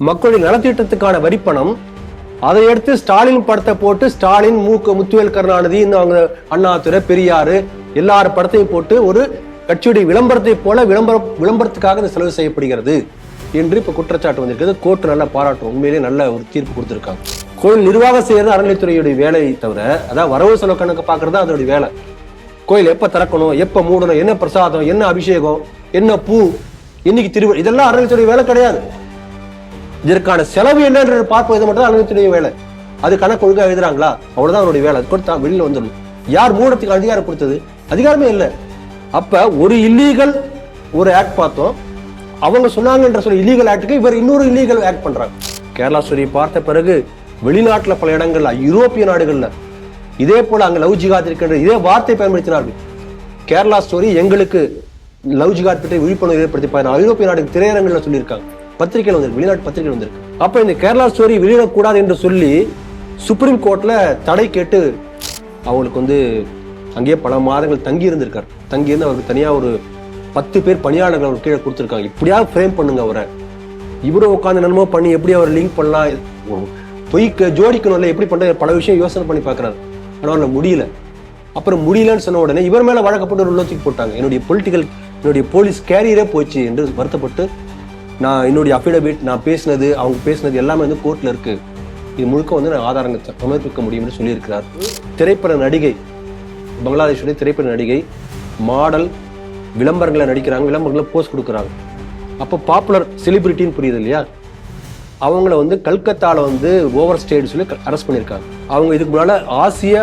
மக்களுடைய நலத்திட்டத்துக்கான வரிப்பணம், அதை எடுத்து ஸ்டாலின் படத்தை போட்டு ஸ்டாலின், முத்துவேல் கருணாநிதி, அவங்க அண்ணாதுரை, பெரியாரு எல்லாரும் படத்தையும் போட்டு ஒரு கட்சியுடைய விளம்பரத்தை போல விளம்பரத்துக்காக இந்த செலவு செய்யப்படுகிறது என்று இப்ப குற்றச்சாட்டு வந்திருக்கிறது. கோர்ட் நல்லா பாராட்டும், உண்மையிலேயே நல்ல ஒரு தீர்ப்பு கொடுத்திருக்காங்க. கோயில் நிர்வாகம் செய்யறது அறநிலைத்துறையுடைய வேலையை தவிர, அதாவது வரவு செலவு கணக்கு பாக்குறது அதோடைய வேலை. கோயில் எப்ப திறக்கணும், எப்ப மூடணும், என்ன பிரசாதம், என்ன அபிஷேகம், என்ன பூ, இன்னைக்கு திருவிழா, இதெல்லாம் அறநிலைத்துறை வேலை கிடையாது. இதற்கான செலவு என்னன்ற பார்ப்பது மட்டும் தான் அறநிலைத்துறை வேலை. அது கணக்கு ஒழுங்கா எழுதுறாங்களா, அவ்வளவுதான் அவருடைய வேலை. அது கொடுத்தா வெளியில வந்துடும். யார் மூடத்துக்கு அதிகாரம் கொடுத்தது? அதிகாரமே இல்லை. அப்ப ஒரு இல்லீகல் ஒரு ஆக்ட் பார்த்தோம், அவங்க சொன்னாங்கன்ற சொல்லி இல்லீகல் ஆக்டுக்கு இவர் இன்னொரு இல்லீகல் ஆக்ட் பண்றாங்க. கேரளா ஸ்டோரி பார்த்த பிறகு வெளிநாட்டுல பல இடங்கள்ல, யூரோப்பிய நாடுகள்ல இதே போல அங்க லவ் ஜிகாத் இருக்கின்ற இதே வார்த்தை பயன்படுத்தினார்கள். கேரளா ஸ்டோரி எங்களுக்கு லவ் ஜிகாத் பற்றி விழிப்புணர்வு ஏற்படுத்தி ஐரோப்பிய நாடுகள் திரையரங்குல சொல்லியிருக்காங்க, பத்திரிகைகள் வந்திருக்கு, வெளிநாட்டு பத்திரிகை வந்திருக்கு. அப்ப இந்த கேரளா ஸ்டோரி வெளியிடக்கூடாது என்று சொல்லி சுப்ரீம் கோர்ட்ல தடை கேட்டு அவங்களுக்கு அங்கேயே பல மாதங்கள் தங்கி இருந்திருக்காரு. தங்கி இருந்து அவருக்கு தனியா ஒரு 10 பேர் பணியாளர்கள் அவர் கீழே கொடுத்துருக்காங்க. இப்படியாவது ஃப்ரேம் பண்ணுங்க அவரை, இவரும் உட்காந்து என்னமோ பண்ணி எப்படி அவர் லிங்க் பண்ணலாம், பொய்க்கு ஜோடிக்கணும்ல, எப்படி பண்ற பல விஷயம் யோசனை பண்ணி பாக்குறாரு. ஆனால் முடியல. அப்புறம் முடியலன்னு சொன்ன உடனே இவர் மேல வழக்கப்பட்டு ஒரு உள்ளத்துக்கு போட்டாங்க. என்னுடைய போலீஸ் கேரியரே போச்சு என்று வருத்தப்பட்டு, நான் என்னுடைய அஃபிடவிட், நான் பேசினது, அவங்க பேசினது எல்லாமே கோர்ட்ல இருக்கு, இது முழுக்க நான் ஆதாரங்களை சமர்ப்பிக்க முடியும் என்று சொல்லியிருக்கிறார். திரைப்பட நடிகை, பங்களாதேஷுடைய திரைப்பட நடிகை, மாடல், விளம்பரங்களை நடிக்கிறாங்க, விளம்பரங்களை போஸ்ட் கொடுக்குறாங்க. அப்போ பாப்புலர் செலிபிரிட்டின்னு புரியுது இல்லையா? அவங்கள கல்கத்தால ஓவர் ஸ்டேட் சொல்லி அரெஸ்ட் பண்ணியிருக்காங்க. அவங்க இதுக்கு முன்னால ஆசிய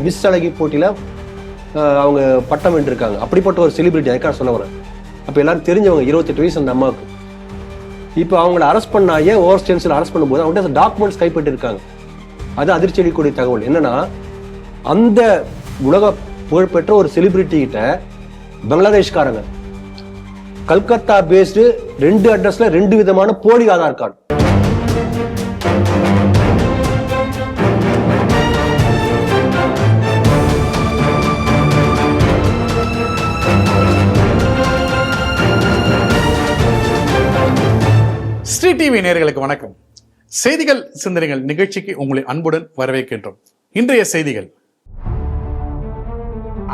மிஸ் அழகி போட்டியில அவங்க பட்டம் வென்றிருக்காங்க. அப்படிப்பட்ட ஒரு செலிபிரிட்டி, அதுக்காக சொல்ல வரேன். அப்ப எல்லாரும் தெரிஞ்சவங்க, 28 வயசு அந்த அம்மாவுக்கு. இப்போ அவங்களை அரெஸ்ட் பண்ணாயே ஓவர் ஸ்டேட்ஸ்ல அரெஸ்ட் பண்ணும்போது அவங்கள்ட்ட டாக்குமெண்ட்ஸ் கைப்பற்றி இருக்காங்க. அது அதிர்ச்சி அளிக்கக்கூடிய தகவல் என்னன்னா, அந்த உலக புகழ்பெற்ற ஒரு செலிபிரிட்டி கிட்ட பங்களாதேஷ்காரங்க கல்கத்தா பேஸ்டு 2 அட்ரஸ்ல 2 விதமான போலி ஆதார் கார்டு. ஸ்ரீ டிவி நேயர்களுக்கு வணக்கம். செய்திகள் சிந்தனைகள் நிகழ்ச்சிக்கு உங்களை அன்புடன் வரவேற்கின்றோம். இன்றைய செய்திகள்: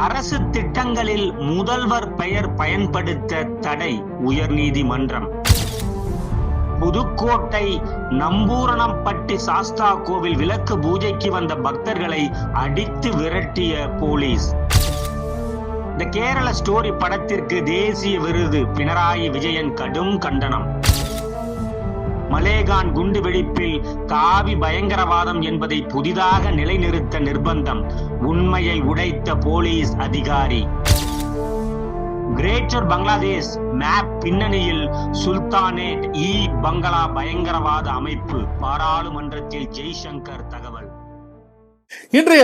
அரசு திட்டங்களில் முதல்வர் பெயர் பயன்படுத்த தடை, உயர்நீதிமன்றம். புதுக்கோட்டை நம்பூரணம்பட்டி சாஸ்தா கோவில் விளக்கு பூஜைக்கு வந்த பக்தர்களை அடித்து விரட்டிய போலீஸ். இந்த கேரள ஸ்டோரி படத்திற்கு தேசிய விருது, பினராயி விஜயன் கடும் கண்டனம். மலேகான் குண்டு வெடிப்பில் காவி பயங்கரவாதம் என்பதை புதிதாக நிலைநிறுத்த நிர்பந்தம், உண்மையை உடைத்த போலீஸ் அதிகாரி. கிரேட்டர் பங்களாதேஷ் மேப் பின்னணியில் சுல்தானேட் பங்களா பயங்கரவாத அமைப்பு, பாராளுமன்றத்தில் ஜெய்சங்கர் தகவல். இன்றைய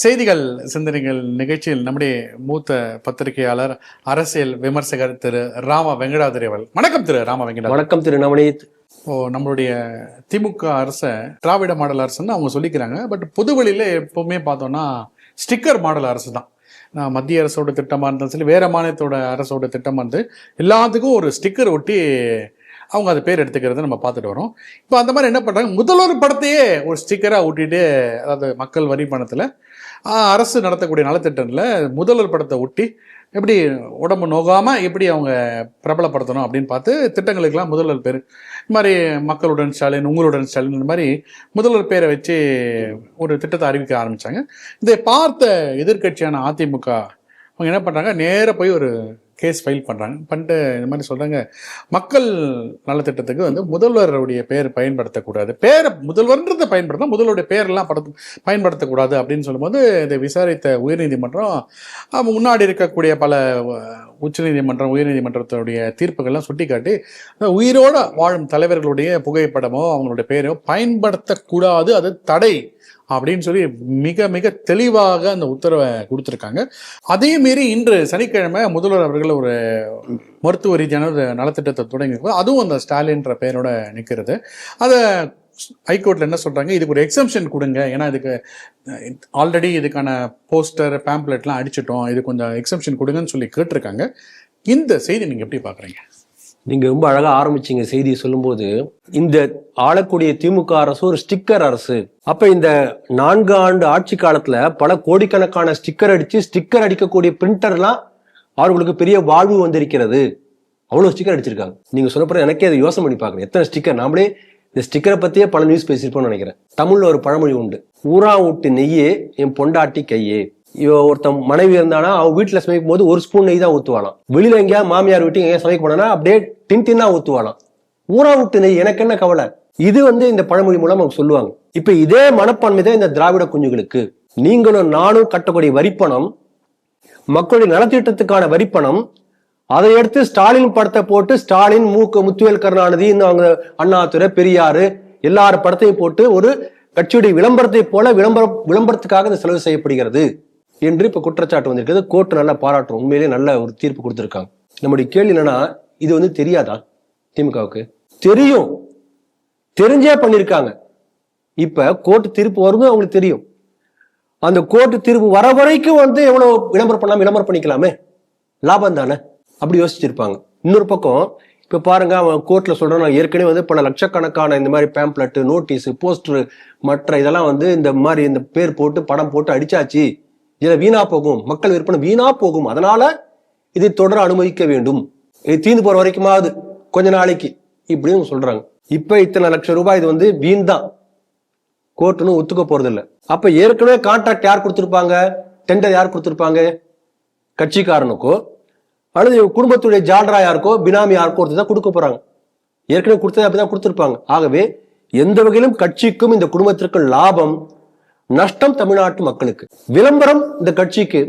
செய்திகள் சிந்தனைகள் நிகழ்ச்சியில் நம்முடைய மூத்த பத்திரிகையாளர், அரசியல் விமர்சகர் திரு ராம வெங்கடாதிரி அவர்கள். வணக்கம் திரு ராம வெங்கடாதிரி. வணக்கம் திரு நவநீத். நம்மளுடைய திமுக அரசை திராவிட மாடல் அரசுன்னு அவங்க சொல்லிக்கிறாங்க. பட் பொதுவெளியில எப்பவுமே பார்த்தோம்னா ஸ்டிக்கர் மாடல் அரசு தான். மத்திய அரசோட திட்டமாக இருந்தாலும் சரி, வேற மாநிலத்தோட அரசோட திட்டமாக இருந்து எல்லாத்துக்கும் ஒரு ஸ்டிக்கர் ஒட்டி அவங்க அது பேர் எடுத்துக்கிறத நம்ம பார்த்துட்டு வரோம். இப்போ அந்த மாதிரி என்ன பண்ணுறாங்க, முதல்வர் படத்தையே ஒரு ஸ்டிக்கராக ஒட்டிட்டு, அதாவது மக்கள் வரி பணத்தில் அரசு நடத்தக்கூடிய நலத்திட்டத்தில் முதல்வர் படத்தை ஒட்டி எப்படி உடம்பு நோகாமல் எப்படி அவங்க பிரபலப்படுத்தணும் அப்படின்னு பார்த்து திட்டங்களுக்கெல்லாம் முதல்வர் பேர், இந்த மாதிரி மக்களுடன் ஸ்டாலின், உங்களுடன் ஸ்டாலின், இந்த மாதிரி முதல்வர் பேரை வச்சு ஒரு திட்டத்தை அறிவிக்க ஆரம்பித்தாங்க. இதை பார்த்த எதிர்கட்சியான அதிமுக அவங்க என்ன பண்ணுறாங்க, நேராக போய் ஒரு கேஸ் ஃபைல் பண்ணிட்டு இந்த மாதிரி சொல்கிறாங்க, மக்கள் நலத்திட்டத்துக்கு முதல்வருடைய பேர் பயன்படுத்தக்கூடாது, பேரை முதல்வர்ன்றதை பயன்படுத்தலாம், முதல்வருடைய பேரெல்லாம் பயன்படுத்தக்கூடாது அப்படின்னு சொல்லும்போது இதை விசாரித்த உயர்நீதிமன்றம் முன்னாடி இருக்கக்கூடிய பல உச்சநீதிமன்றம், உயர்நீதிமன்றத்துடைய தீர்ப்புகள்லாம் சுட்டிக்காட்டி உயிரோடு வாழும் தலைவர்களுடைய புகைப்படமோ அவங்களுடைய பேரோ பயன்படுத்தக்கூடாது, அது தடை அப்படின்னு சொல்லி மிக மிக தெளிவாக அந்த உத்தரவை கொடுத்துருக்காங்க. அதே மீறி இன்று சனிக்கிழமை முதல்வர் அவர்கள் ஒரு மருத்துவ ரீதியான ஒரு நலத்திட்டத்தை தொடங்கி, அதுவும் அந்த ஸ்டாலின்ற பெயரோட நிற்கிறது. அதை ஹைகோர்ட்ல என்ன சொல்றாங்க, இதுக்கு ஒரு எக்ஸம்ஷன் கொடுங்க, ஏன்னா இதுக்கு ஆல்ரெடி இதுக்கான போஸ்டர் பேம்ப்ளெட்லாம் அடிச்சிட்டோம், இது கொஞ்சம் எக்ஸம்ஷன் கொடுங்கன்னு சொல்லி கேட்டிருக்காங்க. இந்த செய்தி நீங்க எப்படி பாக்குறீங்க? நீங்க ரொம்ப அழகா ஆரம்பிச்சீங்க செய்தியை சொல்லும்போது. இந்த ஆளக்கூடிய திமுக அரசு ஒரு ஸ்டிக்கர் அரசு. அப்ப இந்த 4 ஆண்டு ஆட்சி காலத்துல பல கோடிக்கணக்கான ஸ்டிக்கர் அடிச்சு, ஸ்டிக்கர் அடிக்கக்கூடிய பிரிண்டர்லாம் அவர்களுக்கு பெரிய வாழ்வு வந்திருக்கிறது. அவ்வளவு ஸ்டிக்கர் அடிச்சிருக்காங்க. நீங்க சொன்னப்பறம் எனக்கே அதை யோசனை பண்ணி பாக்குறேன். எத்தனை ஸ்டிக்கர்! நாமளே இந்த ஸ்டிக்கரை பத்தியே பல நியூஸ் பேசியிருப்போம்னு நினைக்கிறேன். தமிழ்ல ஒரு பழமொழி உண்டு, ஊரா விட்டு நெய்யே என் பொண்டாட்டி கையே. ஒருத்தன் மனைவி இருந்தானா அவன் வீட்டுல சமைக்கும் போது ஒரு ஸ்பூன் நெய் தான் ஊத்துவாளாம். வெளியில எங்கேயா மாமியார் வீட்டு எங்கேயா சமைக்க போனா அப்படியே டின்னா ஊத்துவாளாம். ஊரா விட்டு நெய், எனக்கு என்ன கவலை. இது இந்த பழமொழி மூலம் அவங்க சொல்லுவாங்க. இப்ப இதே மனப்பான்மை தான் இந்த திராவிட குஞ்சுகளுக்கு. நீங்களும் நானும் கட்டக்கூடிய வரிப்பணம், மக்களுடைய நலத்திட்டத்துக்கான வரிப்பணம், அதை எடுத்து ஸ்டாலின் படத்தை போட்டு ஸ்டாலின், முத்துவேல் கருணாநிதி, அவங்க அண்ணாதுரை, பெரியாரு எல்லார படத்தையும் போட்டு ஒரு கட்சியுடைய விளம்பரத்தை போல விளம்பரத்துக்காக இந்த செலவு செய்யப்படுகிறது என்று இப்ப குற்றச்சாட்டு வந்திருக்கிறது. கோர்ட் நல்லா பாராட்டும், உண்மையிலேயே நல்ல ஒரு தீர்ப்பு கொடுத்திருக்காங்க. நம்முடைய கேள்வி என்னன்னா, இது தெரியாதா திமுகவுக்கு? தெரியும், தெரிஞ்சே பண்ணிருக்காங்க. இப்ப கோர்ட் தீர்ப்பு வரும் அவங்களுக்கு தெரியும். அந்த கோர்ட் தீர்ப்பு வர வரைக்கும் எவ்வளவு விளம்பரம் பண்ணிக்கலாமே, லாபம் தானே, அப்படி யோசிச்சிருப்பாங்க. இன்னொரு பக்கம் இப்ப பாருங்க, அவன் கோர்ட்ல சொல்றான், ஏற்கனவே பல லட்சக்கணக்கான இந்த மாதிரி பேம்ப்ளெட், நோட்டீஸ், போஸ்டர், மற்ற இதெல்லாம் இந்த மாதிரி இந்த பேர் போட்டு படம் போட்டு அடிச்சாச்சு, இதுல வீணா போகும், மக்கள் விற்பனை வீணா போகும், அதனால இதை தொடர அனுமதிக்க வேண்டும், இது தீர்ந்து போற வரைக்குமாவது கொஞ்ச நாளைக்கு இப்படின்னு சொல்றாங்க. இப்ப இத்தனை லட்சம் ரூபாய் இது வீண் தான், கோர்ட்டுன்னு ஒத்துக்க போறது இல்லை. அப்ப ஏற்கனவே கான்ட்ராக்ட் யார் கொடுத்திருப்பாங்க, டெண்டர் யார் கொடுத்திருப்பாங்க? கட்சிக்காரனுக்கோ அல்லது குடும்பத்துடைய ஜால்ரா யாருக்கோ, பினாமி யாருக்கோ ஒருத்தர் கொடுக்க போறாங்க. ஏற்கனவே கொடுத்தது அப்படிதான் கொடுத்திருப்பாங்க. ஆகவே எந்த வகையிலும் கட்சிக்கும் இந்த குடும்பத்திற்கும் லாபம், நஷ்டம் தமிழ்நாட்டு மக்களுக்கு. விளம்பரம் இந்த கட்சிக்கு,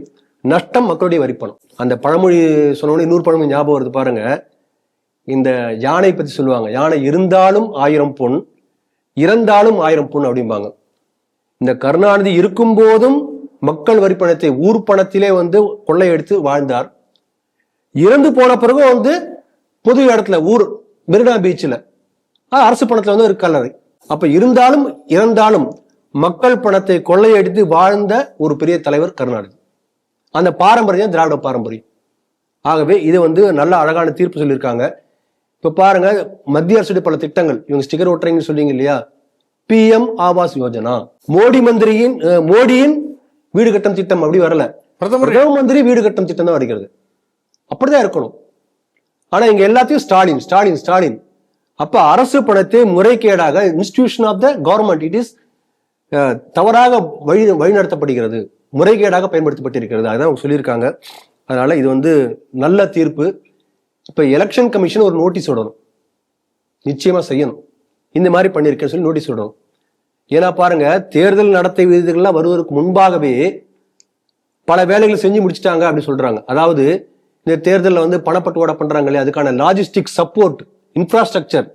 நஷ்டம் மக்களுடைய வரிப்பணம். அந்த பழமொழி சொன்னோன்னு இன்னொரு பழமொழி ஞாபகம் வருது பாருங்க. இந்த யானை பத்தி சொல்லுவாங்க, யானை இருந்தாலும் 1000 பொன், இறந்தாலும் 1000 பொன் அப்படிம்பாங்க. இந்த கருணாநிதி இருக்கும் போதும் மக்கள் வரிப்பணத்தை ஊர் பணத்திலே கொள்ளையடித்து வாழ்ந்தார். இறந்து போன பிறகும் பொது இடத்துல, ஊர் மெரினா பீச்சில் அரசு பணத்துல ஒரு கல்லறை. அப்ப இருந்தாலும் இறந்தாலும் மக்கள் பணத்தை கொள்ளையடித்து வாழ்ந்த ஒரு பெரிய தலைவர் கருணாநிதி. அந்த பாரம்பரியம் திராவிட பாரம்பரியம். ஆகவே இது நல்ல அழகான தீர்ப்பு சொல்லியிருக்காங்க. இப்ப பாருங்க, மத்திய அரசுடைய பல திட்டங்கள், இவங்க ஸ்டிக்கர் ஓட்டுறீங்கன்னு சொல்றீங்க இல்லையா, PM ஆவாஸ் யோஜனா, மோடியின் வீடு கட்டும் திட்டம் அப்படி வரல, பிரதம மந்திரி வீடு கட்டும் திட்டம் தான் வருகிறது. அப்படிதான் இருக்கணும். ஆனா இங்க எல்லாத்தையும் ஸ்டாலின் ஸ்டாலின் ஸ்டாலின். அப்ப அரசு பணத்தை முறைகேடாக, institution of the government, it is தவறாக வழிநடத்தப்படுகிறது, முறைகேடாக பயன்படுத்தப்பட்டிருக்கிறது. அதான் அவங்க சொல்லியிருக்காங்க. அதனால இது நல்ல தீர்ப்பு. இப்ப எலெக்ஷன் கமிஷன் ஒரு நோட்டீஸ் விடணும், நிச்சயமா செய்யணும். இந்த மாதிரி பண்ணிருக்கேன்னு சொல்லி நோட்டீஸ் விடணும். ஏன்னா பாருங்க, தேர்தல் நடத்தை விதிகள்லாம் வருவதற்கு முன்பாகவே பல வேலைகளை செஞ்சு முடிச்சுட்டாங்க அப்படின்னு சொல்றாங்க. அதாவது இந்த தேர்தலில் பணப்பட்டுவாடா பண்றாங்க இல்லையா, அதுக்கான லாஜிஸ்டிக் சப்போர்ட், இன்ஃப்ராஸ்ட்ரக்சர்,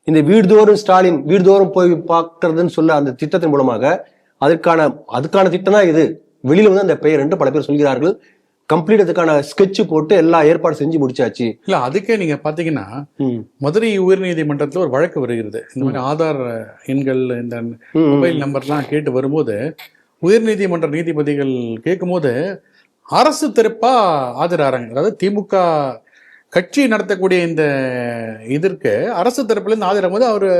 இந்த வீடுதோறும் ஸ்டாலின் வீடுதோறும் போய் பார்க்கறதுன்னு சொல்ல அந்த திட்டத்தின் மூலமாக அதுக்கான திட்டம் தான் இது. வெளியில அந்த பெயர் என்று பல பேர் சொல்கிறார்கள். கம்ப்ளீட் அதுக்கான ஸ்கெட்ச் போட்டு எல்லா ஏற்பாடு செஞ்சு முடிச்சாச்சு. இல்ல, அதுக்கே நீங்க பாத்தீங்கன்னா மதுரை உயர்நீதிமன்றத்துல ஒரு வழக்கு வருகிறது. இந்த மாதிரி ஆதார் எண்கள், இந்த மொபைல் நம்பர்லாம் கேட்டு வரும்போது உயர்நீதிமன்ற நீதிபதிகள் கேட்கும் போது அரசு தரப்பா ஆஜராகிறாங்க. அதாவது திமுக கட்சி நடத்தக்கூடிய இந்த இதற்கு அரசு தரப்புல இருந்து ஆஜராகும் போது அவரு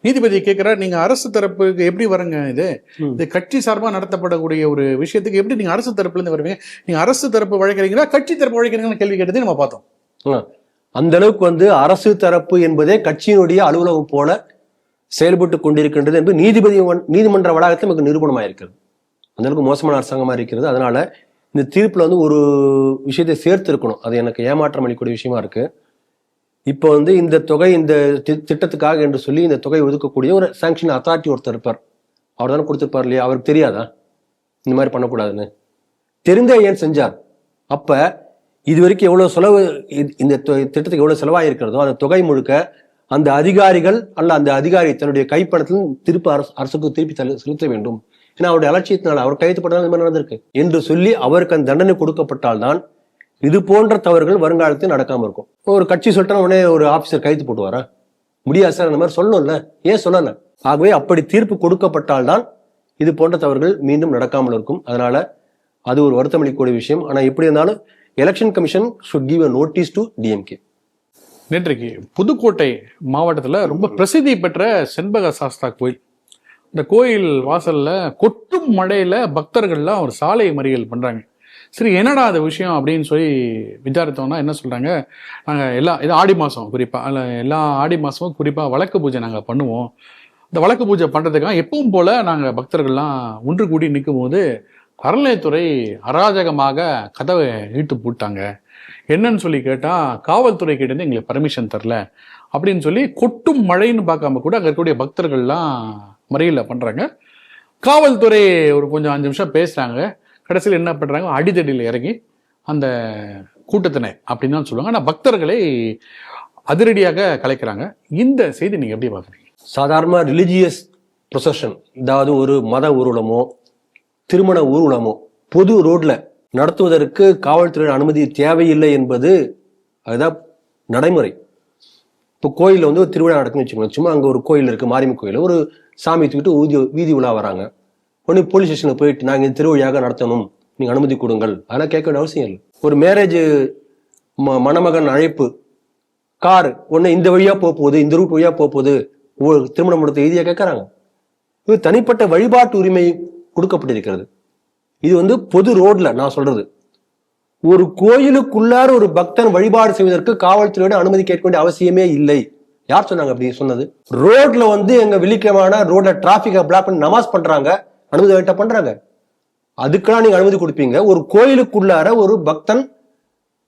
நீதிபதி கேட்கிறார், நீங்க அரசு தரப்புக்கு எப்படி வரங்க, இது கட்சி சார்பா நடத்தப்படக்கூடிய ஒரு விஷயத்துக்கு எப்படி நீங்க அரசு தரப்புல இருந்து வருவீங்க, நீங்க அரசு தரப்பு வழக்கறிஞரா கட்சி தரப்பு வழக்கறிஞர்னு கேள்வி கேட்டதை நம்ம பார்த்தோம். அந்த அளவுக்கு அரசு தரப்பு என்பதே கட்சியினுடைய அலுவலகம் போல செயல்பட்டு கொண்டிருக்கின்றது என்று நீதிமன்ற வளாகத்தில் நமக்கு நிரூபணமாயிருக்கிறது. அந்த அளவுக்கு மோசமான அரசாங்கமா இருக்கிறது. அதனால இந்த தீர்ப்புல ஒரு விஷயத்தை சேர்த்து இருக்கணும். அது எனக்கு ஏமாற்றம் அளிக்கக்கூடிய விஷயமா இருக்கு. இப்போ இந்த தொகை இந்த திட்டத்துக்காக என்று சொல்லி இந்த தொகை ஒதுக்கக்கூடிய ஒரு சாங்ஷன் அத்தாரிட்டி ஒருத்தர் இருப்பார். அவர் தானே கொடுத்துருப்பார் இல்லையா? அவருக்கு தெரியாதா இந்த மாதிரி பண்ணக்கூடாதுன்னு? தெரிந்தே ஏன் செஞ்சார்? அப்ப இது வரைக்கும் எவ்வளவு செலவு, இந்த திட்டத்துக்கு எவ்வளவு செலவாயிருக்கிறதோ அந்த தொகை முழுக்க அந்த அதிகாரிகள் அல்ல அந்த அதிகாரி தன்னுடைய கைப்பணத்தில் அரசுக்கு திருப்பி செலுத்த வேண்டும். ஏன்னா அவருடைய அலட்சியத்தினால அவர் கையெழுத்துப்பட்டதால் இந்த மாதிரி நடந்திருக்கு என்று சொல்லி அவருக்கு அந்த தண்டனை கொடுக்கப்பட்டால்தான் இது போன்ற தவறுகள் வருங்காலத்தில் நடக்காம இருக்கும். ஒரு கட்சி சொல்லிட்டா உடனே ஒரு ஆபீசர் கைது போட்டுவாரா? முடியாது சார், அந்த மாதிரி சொல்லணும்ல, ஏன் சொல்லல? ஆகவே அப்படி தீர்ப்பு கொடுக்கப்பட்டால்தான் இது போன்ற தவறுகள் மீண்டும் நடக்காமல் இருக்கும். அதனால அது ஒரு வருத்தம் அளிக்கக்கூடிய விஷயம். ஆனா எப்படி இருந்தாலும் election commission should give a notice to DMK. நேற்றைக்கு புதுக்கோட்டை மாவட்டத்தில் ரொம்ப பிரசித்தி பெற்ற செண்பக சாஸ்தா கோயில், இந்த கோயில் வாசல்ல கொட்டும் மழையில பக்தர்கள்லாம் ஒரு சாலை மறியல் பண்றாங்க. சரி, என்னடா அது விஷயம் அப்படின்னு சொல்லி விசாரித்தோம்னா என்ன சொல்றாங்க, நாங்கள் இது ஆடி மாதம் குறிப்பாக அதில் எல்லா ஆடி மாதமும் குறிப்பாக வழக்கு பூஜை நாங்கள் பண்ணுவோம். இந்த வழக்கு பூஜை பண்ணுறதுக்காக எப்பவும் போல் நாங்கள் பக்தர்கள்லாம் ஒன்று கூடி நிற்கும் போது அறநிலையத்துறை அராஜகமாக கதவை இழுத்து போட்டாங்க. என்னன்னு சொல்லி கேட்டால் காவல்துறை கிட்டேருந்து எங்களுக்கு பர்மிஷன் தரல அப்படின்னு சொல்லி கொட்டும் மழைன்னு பார்க்காம கூட அங்கே இருக்கக்கூடிய பக்தர்கள்லாம் மறியலில் பண்ணுறாங்க. காவல்துறை ஒரு கொஞ்சம் 5 நிமிஷம் பேசுகிறாங்க. கடைசியில் என்ன பண்ணுறாங்க, அடிதடியில் இறங்கி அந்த கூட்டத்தினை அப்படின்னு தான் சொல்லுவாங்க. ஆனால் பக்தர்களை அதிரடியாக கலைக்கிறாங்க. இந்த செய்தி நீங்கள் எப்படி பார்க்குறீங்க? சாதாரண ரிலிஜியஸ் ப்ரொசஷன், அதாவது ஒரு மத ஊர்வலமோ திருமண ஊர்வலமோ பொது ரோட்ல நடத்துவதற்கு காவல்துறை அனுமதி தேவையில்லை என்பது அதுதான் நடைமுறை. இப்போ கோயிலில் வந்து ஒரு திருவிழா நடக்குன்னு வச்சுக்கோங்க. சும்மா அங்கே ஒரு கோயில் இருக்கு, மாரியம்மன் கோயில், ஒரு சாமி தூக்கிட்டு வீதி உலா வராங்க. ஒன்று போலீஸ் ஸ்டேஷனுக்கு போயிட்டு நாங்கள் இந்த திருவிழாக நடத்தணும், நீங்கள் அனுமதி கொடுங்கள், அதெல்லாம் கேட்க வேண்டிய அவசியம் இல்லை. ஒரு மேரேஜ் மணமகன் அழைப்பு கார் ஒன்று இந்த வழியாக போகுது, இந்த ரூட் வழியாக போகுது, திருமணம் முடித்த எழுதியாக கேட்குறாங்க. இது தனிப்பட்ட வழிபாட்டு உரிமை கொடுக்கப்பட்டிருக்கிறது. இது வந்து பொது ரோட்ல நான் சொல்றது. ஒரு கோயிலுக்குள்ளார ஒரு பக்தன் வழிபாடு செய்வதற்கு காவல்துறையோட அனுமதி கேட்க வேண்டிய அவசியமே இல்லை. யார் சொன்னாங்க அப்படி சொன்னது? ரோட்ல வந்து எங்க வெள்ளிக்கிழமான ரோட்ல டிராபிக்கை பிளாக் பண்ணி நமாஸ் பண்றாங்க, அனுமதி வேட்ட பண்றாங்க, அதுக்கெல்லாம் நீங்க அனுமதி கொடுப்பீங்க? ஒரு கோயிலுக்குள்ளார ஒரு பக்தன்,